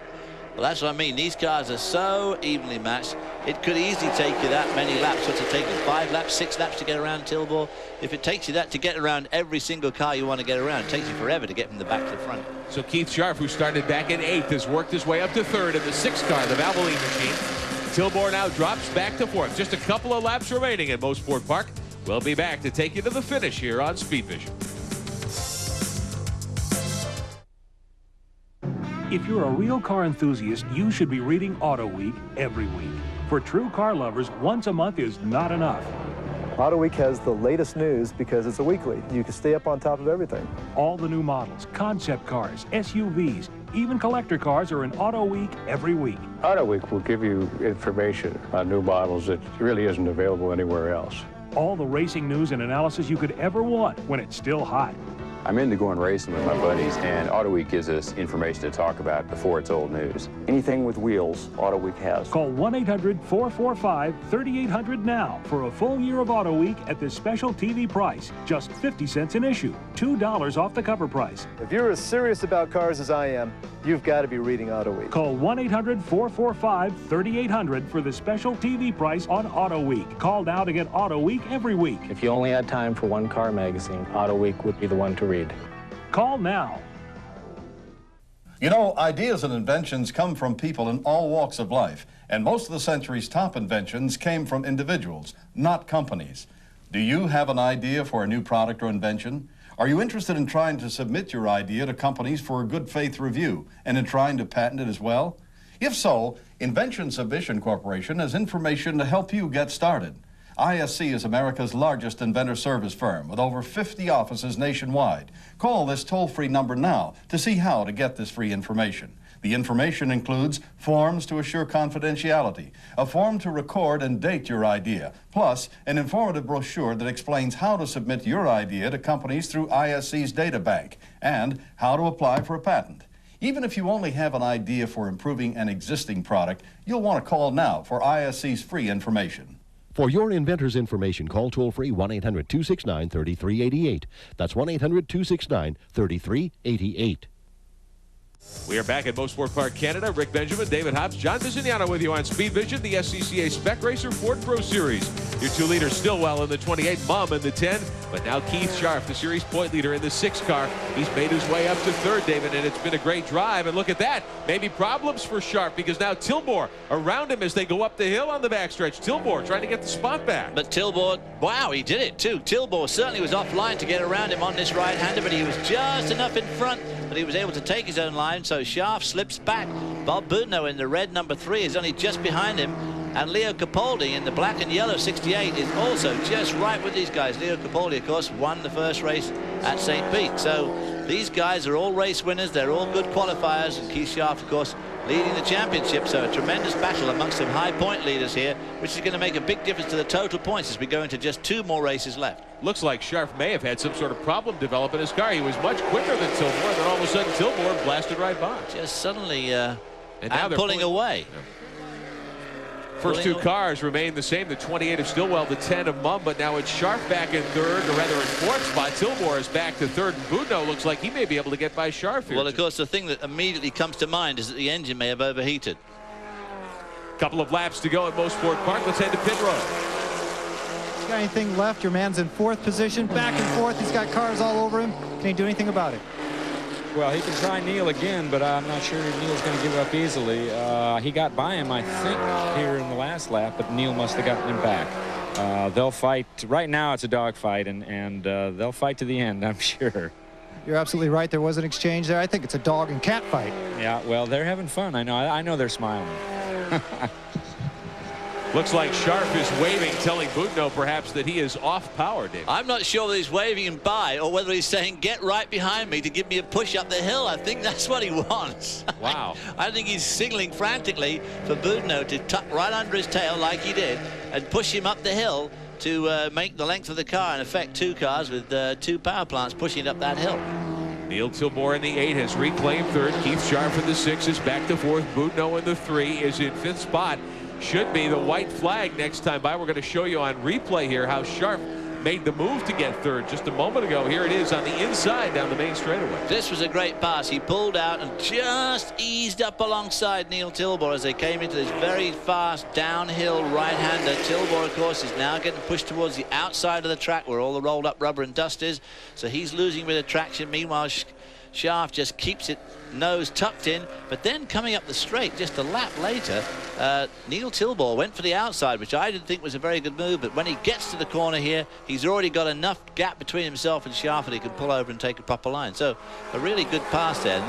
C: Well, that's what I mean. These cars are so evenly matched. It could easily take you that many laps. What's it take you? 5 laps, 6 laps to get around Tilmore? If it takes you that to get around every single car you want to get around, it takes you forever to get from the back to the front.
A: So Keith Scharf, who started back in 8th, has worked his way up to 3rd in the 6th car, the Valvoline machine. Tilmore now drops back to 4th. Just a couple of laps remaining at Mosport Park. We'll be back to take you to the finish here on Speed Vision.
H: If you're a real car enthusiast, you should be reading Auto Week every week. For true car lovers, once a month is not enough.
I: Auto Week has the latest news because it's a weekly. You can stay up on top of everything.
H: All the new models, concept cars, SUVs, even collector cars are in Auto Week every week.
Q: Auto Week will give you information on new models that really isn't available anywhere else.
H: All the racing news and analysis you could ever want when it's still hot.
L: I'm into going racing with my buddies, and Auto Week gives us information to talk about before it's old news. Anything with wheels, Auto Week has.
H: Call 1-800-445-3800 now for a full year of Auto Week at this special TV price. Just 50 cents an issue, $2 off the cover price.
I: If you're as serious about cars as I am, you've got to be reading Auto Week.
H: Call 1-800-445-3800 for the special TV price on Auto Week. Call now to get Auto Week every week.
Q: If you only had time for one car magazine, Auto Week would be the one to read.
H: Call now.
X: You know, ideas and inventions come from people in all walks of life, and most of the century's top inventions came from individuals, not companies. Do you have an idea for a new product or invention? Are you interested in trying to submit your idea to companies for a good faith review and in trying to patent it as well? If so, Invention Submission Corporation has information to help you get started. ISC is America's largest inventor service firm with over 50 offices nationwide. Call this toll-free number now to see how to get this free information. The information includes forms to assure confidentiality, a form to record and date your idea, plus an informative brochure that explains how to submit your idea to companies through ISC's data bank and how to apply for a patent. Even if you only have an idea for improving an existing product, you'll want to call now for ISC's free information.
Y: For your inventor's information, call toll-free 1-800-269-3388. That's 1-800-269-3388.
A: We are back at Mosport Park, Canada. Rick Benjamin, David Hobbs, John Visignano with you on Speed Vision, the SCCA Spec Racer Ford Pro Series. Your 2 leaders Stillwell in the 28, Mum in the 10, but now Keith Scharf, the series point leader in the 6 car. He's made his way up to 3rd, David, and it's been a great drive. And look at that. Maybe problems for Scharf because now Tilmore around him as they go up the hill on the backstretch. Tilmore trying to get the spot back.
C: But Tilmore, wow, he did it too. Tilmore certainly was offline to get around him on this right-hander, but he was just enough in front that he was able to take his own line, so Scharf slips back. Bob Boudinot in the red number 3 is only just behind him, and Leo Capaldi in the black and yellow 68 is also just right with these guys. Leo Capaldi, of course, won the first race at St. Pete. So these guys are all race winners. They're all good qualifiers, and Keith Scharf, of course, leading the championship. So a tremendous battle amongst some high point leaders here, which is going to make a big difference to the total points as we go into just 2 more races left.
A: Looks like Scharf may have had some sort of problem develop in his car. He was much quicker than Tilmore, then all of a sudden Tilmore blasted right by.
C: Just suddenly and
A: now they're
C: pulling away.
A: Yeah. First 2 cars remain the same. The 28 of Stillwell, the 10 of Mum, but now it's Scharf back in 3rd, or rather in 4th spot. Tilmore is back to 3rd, and Boudinot looks like he may be able to get by Scharf here.
C: Well, of course, the thing that immediately comes to mind is that the engine may have overheated.
A: Couple of laps to go at Mosport Park. Let's head to pit road.
E: Got anything left? Your man's in 4th position, back and forth. He's got cars all over him. Can he do anything about it?
M: Well, he can try Neil again, but I'm not sure Neil's going to give up easily. He got by him, I think, here in the last lap, but Neil must have gotten him back. They'll fight. Right now it's a dogfight, and they'll fight to the end, I'm sure.
E: You're absolutely right. There was an exchange there. I think it's a dog and cat fight.
M: Yeah, well, they're having fun. I know they're smiling.
A: Looks like Scharf is waving, telling Boudinot perhaps that he is off power, David.
C: I'm not sure whether he's waving him by or whether he's saying, get right behind me to give me a push up the hill. I think that's what he wants.
A: Wow.
C: I think he's signaling frantically for Boudinot to tuck right under his tail like he did and push him up the hill to make the length of the car. In effect, 2 cars with 2 power plants pushing up that hill.
A: Neil Tilmore in the 8 has reclaimed 3rd. Keith Scharf in the 6 is back to 4th. Boudinot in the 3 is in 5th spot. Should be the white flag next time by. We're going to show you on replay here how Scharf made the move to get third just a moment ago. Here it is on the inside down the main straightaway.
C: This was a great pass. He pulled out and just eased up alongside Neil Tilbor as they came into this very fast downhill right-hander. Tilbor, of course, is now getting pushed towards the outside of the track where all the rolled up rubber and dust is. So he's losing a bit of traction. Meanwhile, Schaaf just keeps it nose tucked in, but then coming up the straight just a lap later, Neil Tilbor went for the outside, which I didn't think was a very good move, but when he gets to the corner here, he's already got enough gap between himself and Schaaf that he can pull over and take a proper line. So a really good pass there.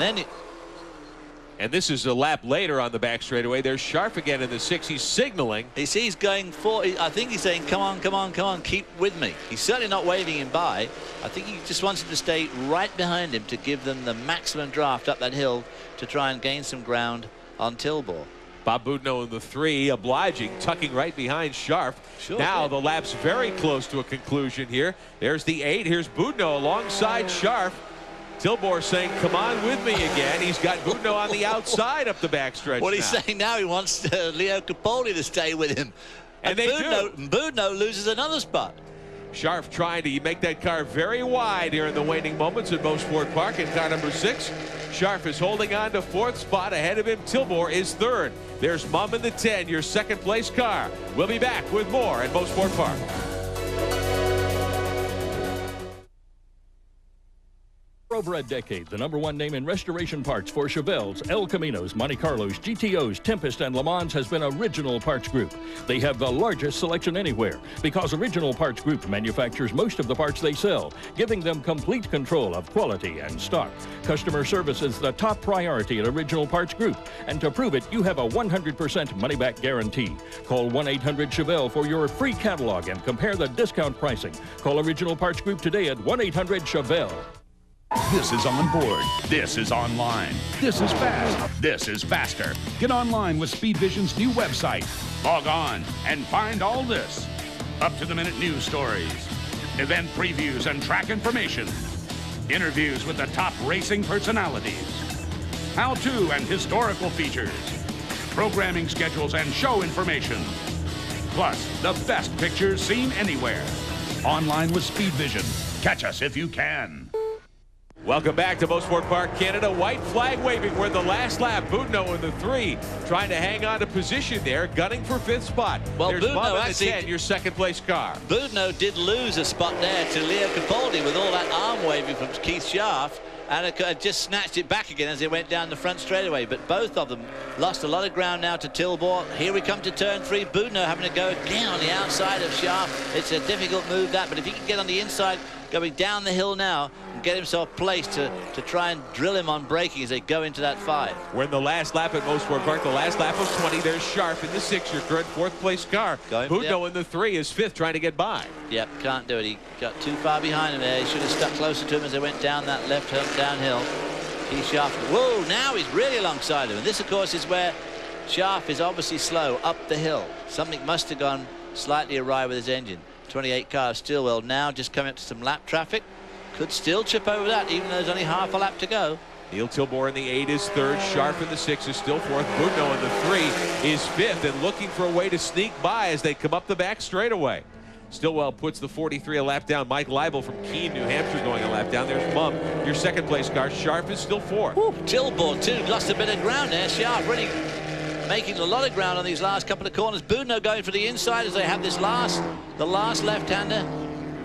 A: And this is a lap later on the back straightaway. There's Schaaf again in the 6. He's signaling.
C: He's going for, I think he's saying, come on, come on, come on, keep with me. He's certainly not waving him by. I think he just wants him to stay right behind him to give them the maximum draft up that hill to try and gain some ground on Tilbor.
A: Bob Boudinot in the 3, obliging, tucking right behind Schaaf.
C: Sure,
A: now
C: yeah.
A: the lap's very close to a conclusion here. There's the 8. Here's Boudinot alongside Schaaf. Tilbor saying, come on with me again. He's got Boudinot on the outside up the backstretch.
C: What he's saying now, he wants Leo Capaldi to stay with him.
A: And they do.
C: Boudinot loses another spot.
A: Schaaf trying to make that car very wide here in the waning moments at Mosport Park in car number 6. Schaaf is holding on to 4th spot. Ahead of him, Tilbor is 3rd. There's Mum in the 10, your 2nd place car. We'll be back with more at Mosport Park.
K: For over a decade, the #1 name in restoration parts for Chevelles, El Caminos, Monte Carlos, GTOs, Tempest, and Le Mans has been Original Parts Group. They have the largest selection anywhere because Original Parts Group manufactures most of the parts they sell, giving them complete control of quality and stock. Customer service is the top priority at Original Parts Group, and to prove it, you have a 100% money-back guarantee. Call 1-800-CHEVELLE for your free catalog and compare the discount pricing. Call Original Parts Group today at 1-800-CHEVELLE.
J: This is on board. This is online. This is fast. This is faster. Get online with Speed Vision's new website. Log on and find all this. Up-to-the-minute news stories, event previews and track information, interviews with the top racing personalities, how-to and historical features, programming schedules and show information, plus the best pictures seen anywhere. Online with Speed Vision. Catch us if you can.
A: Welcome back to Mosport Park, Canada. White flag waving. We're in the last lap. Boudinot in the 3, trying to hang on to position there, gunning for 5th spot.
C: Well,
A: there's
C: Boudinot
A: Mum in the
C: actually,
A: 10, your 2nd place car.
C: Boudinot did lose a spot there to Leo Capaldi with all that arm waving from Keith Schaaf, and it just snatched it back again as they went down the front straightaway. But both of them lost a lot of ground now to Tilbor. Here we come to turn 3. Boudinot having to go again on the outside of Schaaf. It's a difficult move, that, but if he can get on the inside, going down the hill now and get himself placed to try and drill him on braking as they go into that 5.
A: We're in the last lap at Mosport Park, the last lap of 20. There's Schaaf in the 6, your current 4th place car. Boudinot in the 3 is 5th, trying to get by.
C: Yep, can't do it. He got too far behind him there. He should have stuck closer to him as they went down that left downhill. Keith Schaaf. Whoa, now he's really alongside him. And this, of course, is where Schaaf is obviously slow up the hill. Something must have gone slightly awry with his engine. 28 cars Stillwell now just coming up to some lap traffic. Could still trip over that, even though there's only half a lap to go.
A: Neil Tilbor in the 8 is 3rd. Schaaf in the 6 is still 4th. Boudinot in the 3 is 5th, and looking for a way to sneak by as they come up the back straightaway. Stillwell puts the 43 a lap down. Mike Leibel from Keene, New Hampshire, going a lap down. There's Mum, your 2nd place car. Schaaf is still 4th.
C: Tilbor, too, lost a bit of ground there. Schaaf really making a lot of ground on these last couple of corners. Boudinot going for the inside as they have the last left-hander.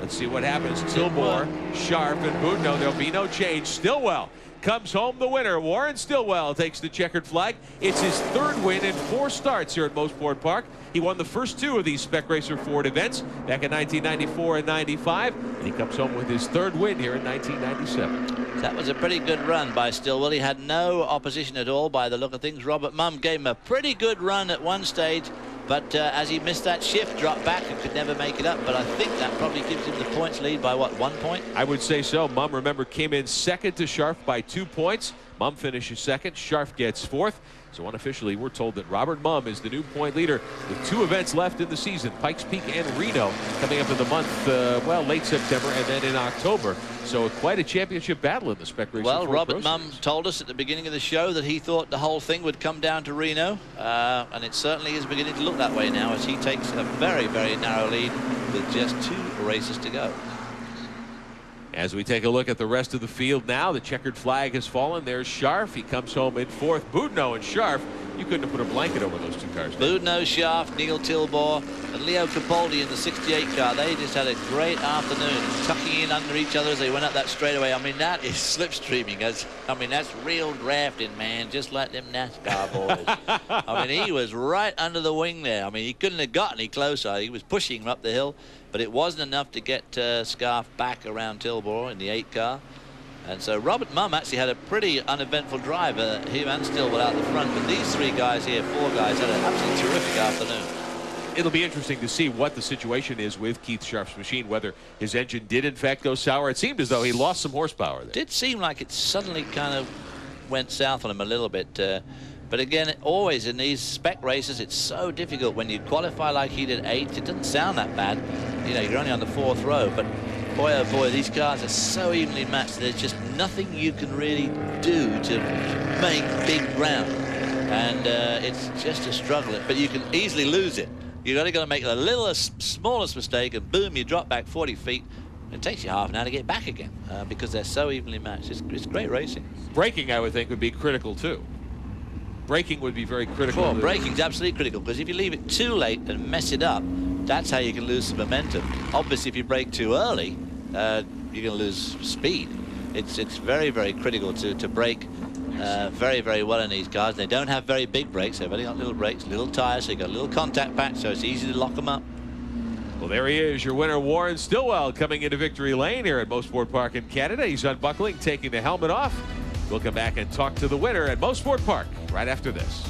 A: Let's see what happens. Tilbor, Schaaf, and Boudinot. There'll be no change. Stillwell comes home the winner. Warren Stillwell takes the checkered flag. It's his 3rd win in 4 starts here at Mosport Park. He won the first 2 of these Spec Racer Ford events back in 1994 and 95, and he comes home with his 3rd win here in 1997.
C: That was a pretty good run by Stillwell. He had no opposition at all by the look of things. Robert Mum gave him a pretty good run at one stage, but as he missed that shift, dropped back and could never make it up. But I think that probably gives him the points lead by, what, 1 point?
A: I would say so. Mum, remember, came in 2nd to Schaaf by 2 points. Mumm finishes second. Scharf gets fourth. So unofficially, we're told that Robert Mumm is the new point leader with 2 events left in the season, Pikes Peak and Reno, coming up in the month, well, late September and then in October. So quite a championship battle in the Spec Racer.
C: Well, Robert Mumm told us at the beginning of the show that he thought the whole thing would come down to Reno, and it certainly is beginning to look that way now as he takes a very, very narrow lead with just 2 races to go.
A: As we take a look at the rest of the field now, the checkered flag has fallen. There's Scharf. He comes home in 4th. Boudinot and Scharf. You couldn't have put a blanket over those 2 cars.
C: Boudinot, Scharf, Neil Tilbor, and Leo Capaldi in the 68 car. They just had a great afternoon, tucking in under each other as they went up that straightaway. I mean, that is slipstreaming. I mean, that's real drafting, man. Just like them NASCAR boys. I mean, he was right under the wing there. I mean, he couldn't have got any closer. He was pushing him up the hill, but it wasn't enough to get Scharf back around Tilbor in the 8 car. And so Robert Mumm actually had a pretty uneventful drive. Him and Stillwell out the front, but these 3 guys here, 4 guys, had an absolutely terrific afternoon.
A: It'll be interesting to see what the situation is with Keith Scharf's machine, whether his engine did in fact go sour. It seemed as though he lost some horsepower there.
C: Did seem like it suddenly kind of went south on him a little bit. But again, always in these spec races, it's so difficult when you qualify like he did 8th. It doesn't sound that bad. You know, you're only on the 4th row, but boy, oh boy, these cars are so evenly matched. There's just nothing you can really do to make big ground. And it's just a struggle. But you can easily lose it. You've got to make the littlest, smallest mistake, and boom, you drop back 40 feet. It takes you half an hour to get back again because they're so evenly matched. It's great racing.
A: Braking, I would think, would be critical, too. Braking would be very critical.
C: Well, braking's absolutely critical, because if you leave it too late and mess it up, that's how you can lose some momentum. Obviously, if you brake too early, you're going to lose speed. It's very, very critical to brake very, very well in these cars. They don't have very big brakes. They've only got little brakes, little tires. So you've got a little contact patch, so it's easy to lock them up.
A: Well, there he is, your winner, Warren Stillwell, coming into victory lane here at Mosport Park in Canada. He's unbuckling, taking the helmet off. We'll come back and talk to the winner at Mosport Park right after this.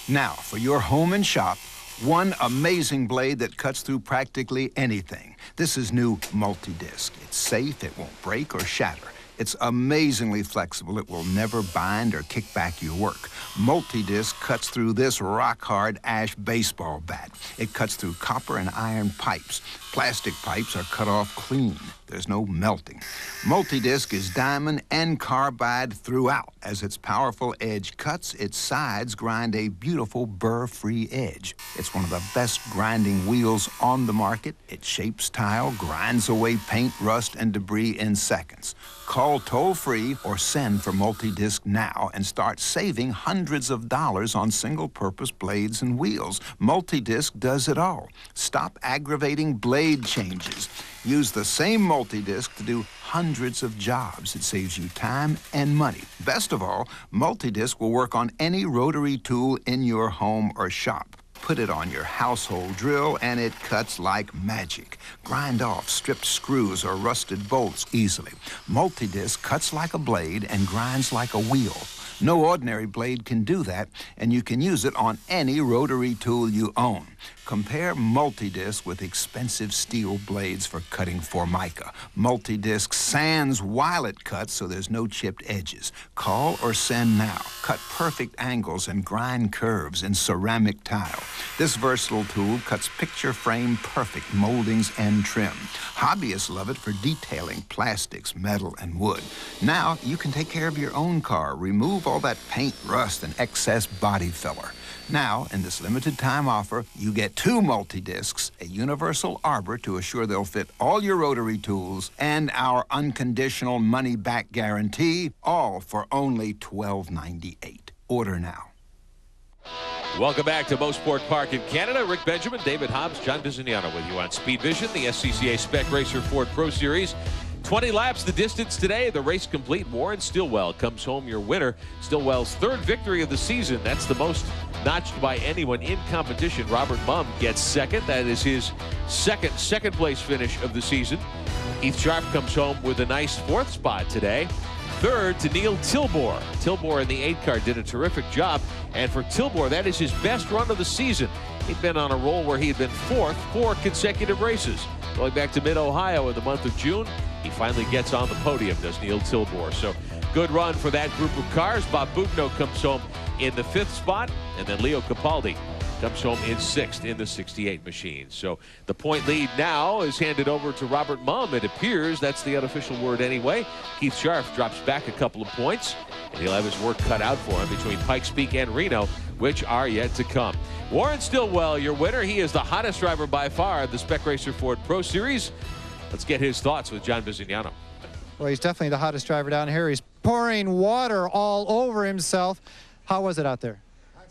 N: Now, for your home and shop, one amazing blade that cuts through practically anything. This is new Multi-Disc. It's safe, it won't break or shatter. It's amazingly flexible. It will never bind or kick back your work. Multi-Disc cuts through this rock-hard ash baseball bat. It cuts through copper and iron pipes. Plastic pipes are cut off clean. There's no melting. Multi-Disc is diamond and carbide throughout. As its powerful edge cuts, its sides grind a beautiful burr-free edge. It's one of the best grinding wheels on the market. It shapes tile, grinds away paint, rust, and debris in seconds. Call toll-free or send for Multi-Disc now and start saving hundreds of dollars on single-purpose blades and wheels. Multi-Disc does it all. Stop aggravating blade changes. Use the same Multi-Disc to do hundreds of jobs. It saves you time and money. Best of all, Multi-Disc will work on any rotary tool in your home or shop. Put it on your household drill and it cuts like magic. Grind off stripped screws or rusted bolts easily. Multi-Disc cuts like a blade and grinds like a wheel. No ordinary blade can do that, and you can use it on any rotary tool you own. Compare Multi-Disc with expensive steel blades for cutting Formica. Multi-Disc sands while it cuts, so there's no chipped edges. Call or send now. Cut perfect angles and grind curves in ceramic tile. This versatile tool cuts picture frame perfect moldings and trim. Hobbyists love it for detailing plastics, metal, and wood. Now you can take care of your own car. Remove all that paint, rust, and excess body filler. Now, in this limited time offer, you get 2 Multi-Discs, a universal arbor to assure they'll fit all your rotary tools, and our unconditional money-back guarantee, all for only $12.98. Order now.
A: Welcome back to Mosport Park in Canada. Rick Benjamin, David Hobbs, John Bizignano with you on Speed Vision, the SCCA Spec Racer Ford Pro Series. 20 laps the distance today. The race complete. Warren Stillwell comes home your winner. Stillwell's 3rd victory of the season. That's the most notched by anyone in competition. Robert Mumm gets 2nd. That is his second place finish of the season. Keith Scharf comes home with a nice 4th spot today. 3rd to Neil Tilbor. Tilbor in the 8 car did a terrific job. And for Tilbor, that is his best run of the season. He'd been on a roll where he had been fourth 4 consecutive races. Going back to Mid-Ohio in the month of June, he finally gets on the podium, does Neil Tilbor. So good run for that group of cars. Bob Boudinot comes home in the 5th spot, and then Leo Capaldi comes home in 6th in the 68 machine. So the point lead now is handed over to Robert Mumm. It appears that's the unofficial word anyway. Keith Scharf drops back a couple of points, and he'll have his work cut out for him between Pikes Peak and Reno, which are yet to come. Warren Stillwell, your winner. He is the hottest driver by far of the Spec Racer Ford Pro Series. Let's get his thoughts with John Bisignano.
E: Well, he's definitely the hottest driver down here. He's pouring water all over himself. How was it out there?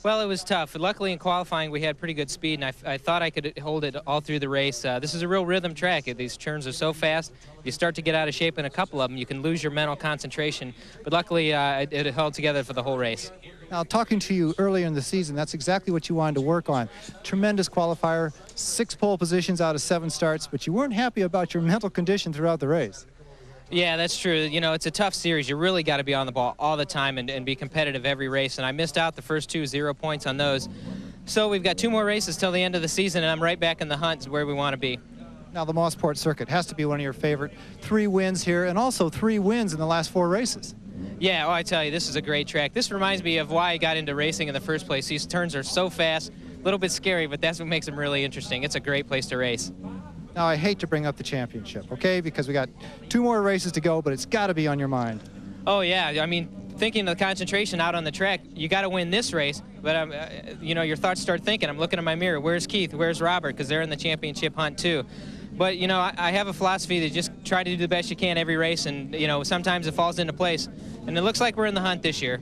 O: Well, it was tough. Luckily, in qualifying, we had pretty good speed, and I thought I could hold it all through the race. This is a real rhythm track. These turns are so fast. You start to get out of shape in a couple of them, you can lose your mental concentration. But luckily, it held together for the whole race.
E: Now, talking to you earlier in the season, that's exactly what you wanted to work on. Tremendous qualifier, 6 pole positions out of 7 starts, but you weren't happy about your mental condition throughout the race.
O: Yeah, that's true. You know, it's a tough series. You really got to be on the ball all the time and be competitive every race. And I missed out the first 2, 0 points on those. So we've got 2 more races till the end of the season, and I'm right back in the hunt where we want to be.
E: Now, the Mosport circuit has to be one of your favorite. 3 wins here, and also 3 wins in the last 4 races.
O: Yeah, oh, I tell you, this is a great track. This reminds me of why I got into racing in the first place. These turns are so fast, a little bit scary, but that's what makes them really interesting. It's a great place to race.
E: Now, I hate to bring up the championship, okay, because we got 2 more races to go, but it's got to be on your mind.
O: Oh, yeah. I mean, thinking of the concentration out on the track, you got to win this race, but, you know, your thoughts start thinking. I'm looking in my mirror. Where's Keith? Where's Robert? Because they're in the championship hunt, too. But, you know, I have a philosophy to just try to do the best you can every race, and, you know, sometimes it falls into place. And it looks like we're in the hunt this year.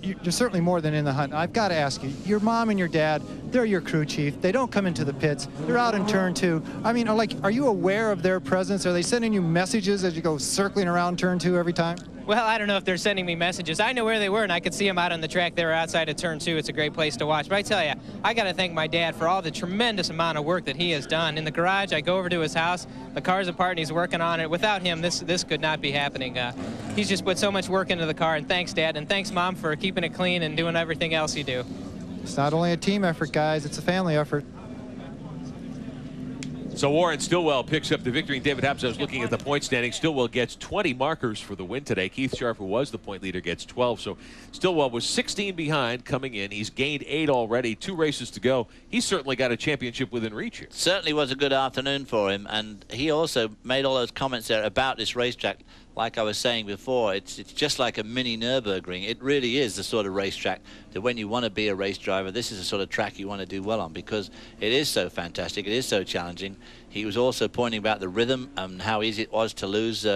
E: You're certainly more than in the hunt. I've got to ask you, your mom and your dad, they're your crew chief. They don't come into the pits. They're out in turn 2. I mean, are you aware of their presence? Are they sending you messages as you go circling around turn 2 every time?
O: Well, I don't know if they're sending me messages. I know where they were, and I could see them out on the track. They were outside of turn 2. It's a great place to watch. But I tell you, I got to thank my dad for all the tremendous amount of work that he has done. In the garage, I go over to his house. The car's apart, and he's working on it. Without him, this could not be happening. He's just put so much work into the car, and thanks, Dad, and thanks, Mom, for keeping it clean and doing everything else you do.
E: It's not only a team effort, guys. It's a family effort.
A: So Warren Stillwell picks up the victory. David Hobbs, I was looking at the point standing. Stillwell gets 20 markers for the win today. Keith Scharf, who was the point leader, gets 12. So Stillwell was 16 behind coming in. He's gained 8 already. 2 races to go. He's certainly got a championship within reach here.
C: Certainly was a good afternoon for him, and he also made all those comments there about this racetrack. Like I was saying before, it's just like a mini Nürburgring. It really is the sort of racetrack that when you want to be a race driver, this is the sort of track you want to do well on, because it is so fantastic, it is so challenging. He was also pointing about the rhythm and how easy it was to lose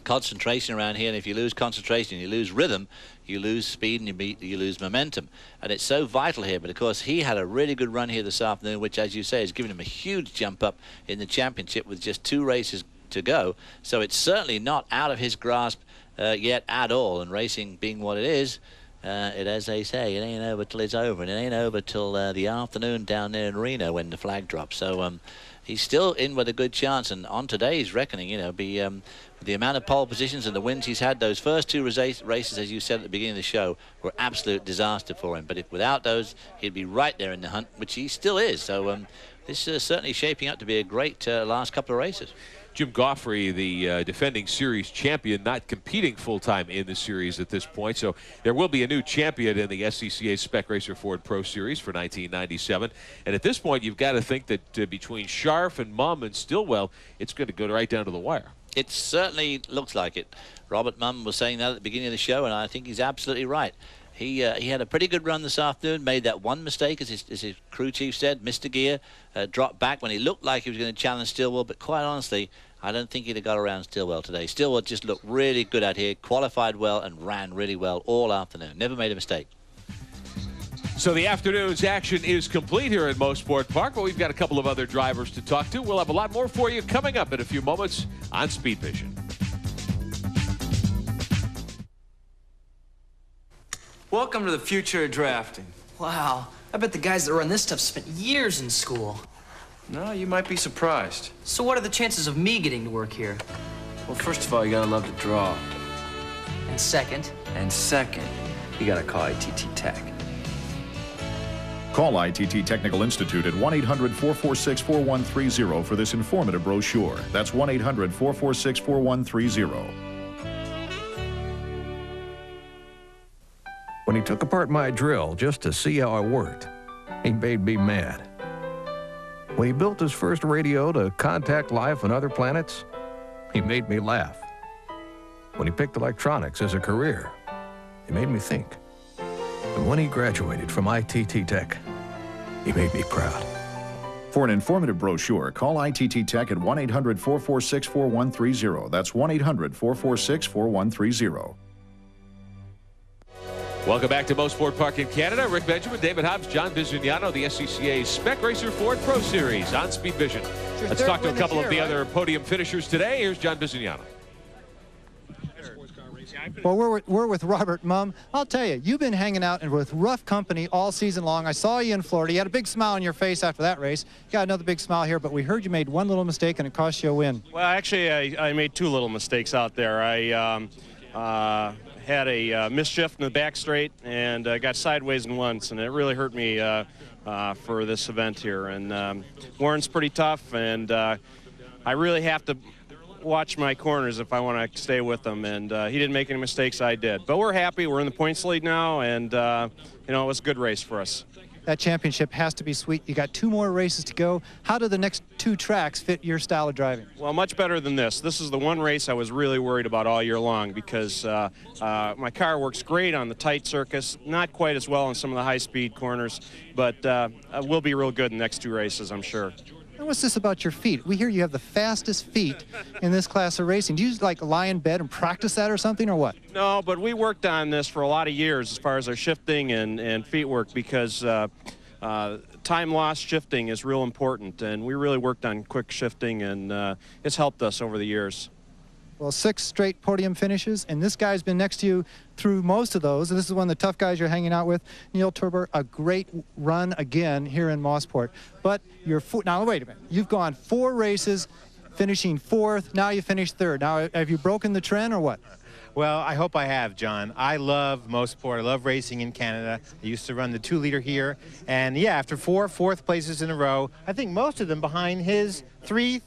C: concentration around here, and if you lose concentration, you lose rhythm, you lose speed, and you lose momentum. And it's so vital here, but of course he had a really good run here this afternoon, which, as you say, has given him a huge jump up in the championship with just 2 races to go. So it's certainly not out of his grasp yet at all, and racing being what it is, as they say, it ain't over till it's over, and it ain't over till the afternoon down there in Reno when the flag drops. So he's still in with a good chance, and on today's reckoning, you know, the amount of pole positions and the wins he's had, those first 2 races, as you said at the beginning of the show, were absolute disaster for him. But if without those, he'd be right there in the hunt, which he still is. So this is certainly shaping up to be a great last couple of races.
A: Jim Goffrey, the defending series champion, not competing full-time in the series at this point. So there will be a new champion in the SCCA Spec Racer Ford Pro Series for 1997. And at this point, you've got to think that between Scharf and Mumm and Stillwell, it's going to go right down to the wire.
C: It certainly looks like it. Robert Mumm was saying that at the beginning of the show, and I think he's absolutely right. He had a pretty good run this afternoon, made that one mistake, as his crew chief said, missed a gear, dropped back when he looked like he was going to challenge Stillwell, but quite honestly, I don't think he'd have got around Stillwell today. Stillwell just looked really good out here, qualified well, and ran really well all afternoon. Never made a mistake.
A: So the afternoon's action is complete here at Mosport Park, but we've got a couple of other drivers to talk to. We'll have a lot more for you coming up in a few moments on Speed Vision.
P: Welcome to the future of drafting.
B: Wow, I bet the guys that run this stuff spent years in school.
P: No, you might be surprised.
B: So what are the chances of me getting to work here?
P: Well, first of all, you gotta love to draw.
B: And second?
P: And second, you gotta call ITT Tech.
R: Call ITT Technical Institute at 1-800-446-4130 for this informative brochure. That's 1-800-446-4130.
S: When he took apart my drill just to see how it worked, he made me mad. When he built his first radio to contact life on other planets, he made me laugh. When he picked electronics as a career, he made me think. And when he graduated from ITT Tech, he made me proud.
R: For an informative brochure, call ITT Tech at 1-800-446-4130. That's 1-800-446-4130.
A: Welcome back to Mosport Park in Canada. Rick Benjamin, David Hobbs, John Bisignano, the SCCA Spec Racer Ford Pro Series on Speed Vision. Let's talk to a couple of the other podium finishers today. Here's John Bisignano.
E: Well, we're with Robert Mumm. I'll tell you, you've been hanging out and with rough company all season long. I saw you in Florida. You had a big smile on your face after that race. You got another big smile here, but we heard you made one little mistake and it cost you a win.
T: Well, actually, I made two little mistakes out there. I had a misshift in the back straight and got sideways in once, and it really hurt me for this event here. And Warren's pretty tough, and I really have to watch my corners if I want to stay with them, and he didn't make any mistakes. I did. But we're happy. We're in the points lead now, and you know, it was a good race for us.
E: That championship has to be sweet. You got 2 more races to go. How do the next 2 tracks fit your style of driving?
T: Well, much better than this. This is the one race I was really worried about all year long because my car works great on the tight circuits, not quite as well on some of the high-speed corners, but we'll be real good in the next 2 races, I'm sure.
E: And what's this about your feet? We hear you have the fastest feet in this class of racing. Do you like lie in bed and practice that or something, or what?
T: No, but we worked on this for a lot of years as far as our shifting and feet work, because time loss shifting is real important, and we really worked on quick shifting, and it's helped us over the years.
E: Well, 6 straight podium finishes, and this guy's been next to you through most of those. And this is one of the tough guys you're hanging out with. Neil Turber, a great run again here in Mosport. But now wait a minute. You've gone 4 races, finishing 4th. Now you finished 3rd. Now, have you broken the trend or what?
U: Well, I hope I have, John. I love Mosport. I love racing in Canada. I used to run the 2-liter here. And yeah, after 4 4th places in a row, I think most of them behind his 3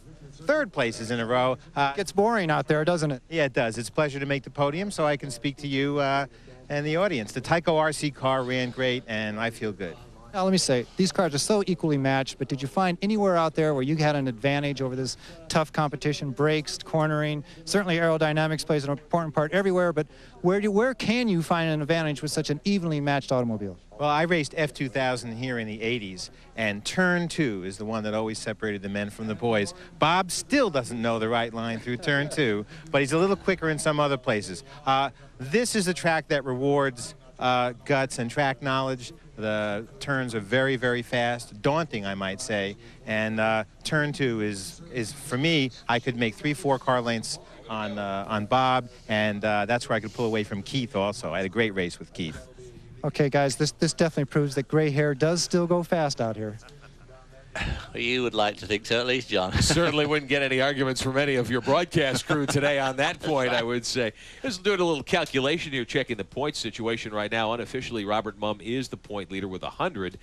U: 3rd places in a row.
E: It gets boring out there, doesn't it?
U: Yeah, it does. It's a pleasure to make the podium so I can speak to you and the audience. The Tyco RC car ran great, and I feel good.
E: Now, let me say, these cars are so equally matched, but did you find anywhere out there where you had an advantage over this tough competition? Brakes, cornering, certainly aerodynamics plays an important part everywhere, but where can you find an advantage with such an evenly matched automobile?
U: Well, I raced F2000 here in the 80s, and turn 2 is the one that always separated the men from the boys. Bob still doesn't know the right line through turn 2, but he's a little quicker in some other places. This is a track that rewards guts and track knowledge. The turns are very, very fast, daunting, I might say, and turn 2 is for me, I could make 3-4 car lengths on Bob, and that's where I could pull away from Keith also. I had a great race with Keith.
E: Okay, guys, this definitely proves that gray hair does still go fast out here.
C: You would like to think so, at least, John.
A: Certainly wouldn't get any arguments from any of your broadcast crew today on that point, I would say. Just doing a little calculation here, checking the points situation right now. Unofficially, Robert Mumm is the point leader with 100.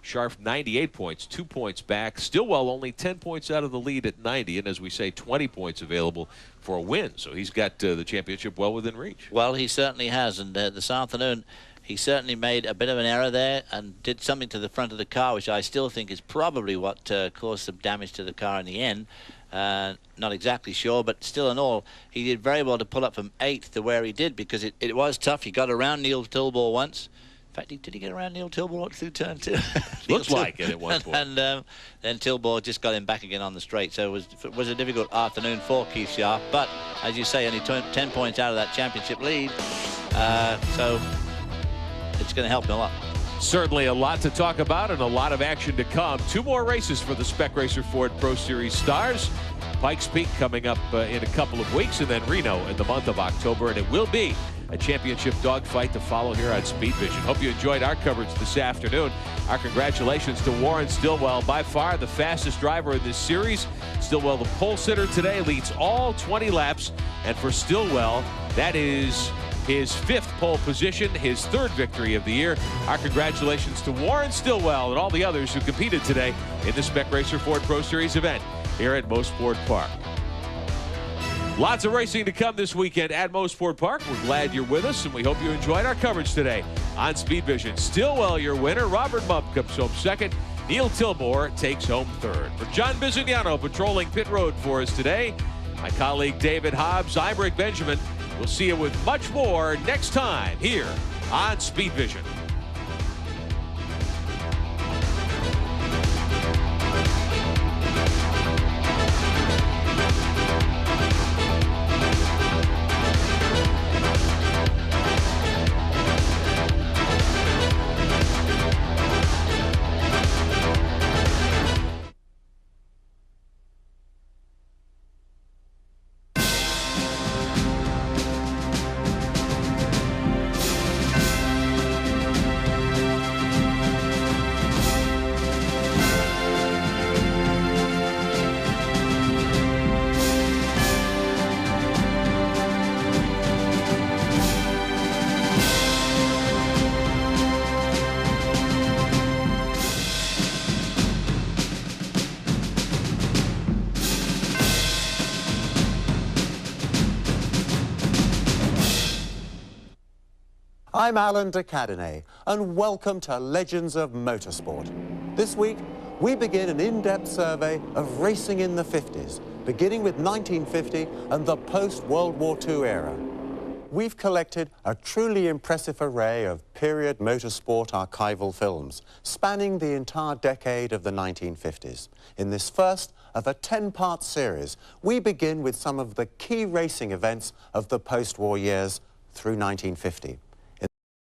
A: Scharf, 98 points, 2 points back. Stillwell only 10 points out of the lead at 90, and as we say, 20 points available for a win. So he's got the championship well within reach.
C: Well, he certainly has, and this afternoon, he certainly made a bit of an error there and did something to the front of the car, which I still think is probably what caused some damage to the car in the end. Not exactly sure, but still in all, he did very well to pull up from 8th to where he did, because it was tough. He got around Neil Tilball once. In fact, did he get around Neil Tilball through turn 2?
A: Looks like it at one point.
C: And then Tilball just got him back again on the straight. So it was a difficult afternoon for Keith Scharf. But, as you say, only 10 points out of that championship lead. So it's going to help him a lot.
A: Certainly a lot to talk about and a lot of action to come. 2 more races for the Spec Racer Ford Pro Series stars. Pikes Peak coming up in a couple of weeks, and then Reno in the month of October. And it will be a championship dogfight to follow here on Speed Vision. Hope you enjoyed our coverage this afternoon. Our congratulations to Warren Stillwell, by far the fastest driver in this series. Stillwell, the pole sitter today, leads all 20 laps. And for Stillwell, that is his 5th pole position, his 3rd victory of the year. Our congratulations to Warren Stillwell and all the others who competed today in the Spec Racer Ford Pro Series event here at Mosport Park. Lots of racing to come this weekend at Mosport Park. We're glad you're with us, and we hope you enjoyed our coverage today on Speed Vision. Stillwell, your winner. Robert Mubb comes home 2nd. Neil Tillmore takes home 3rd. For John Bisognano patrolling pit road for us today, my colleague David Hobbs, I'm Rick Benjamin. We'll see you with much more next time here on Speed Vision.
D: I'm Alan de Cadenet, and welcome to Legends of Motorsport. This week, we begin an in-depth survey of racing in the 50s, beginning with 1950 and the post-World War II era. We've collected a truly impressive array of period motorsport archival films, spanning the entire decade of the 1950s. In this first of a 10-part series, we begin with some of the key racing events of the post-war years through 1950.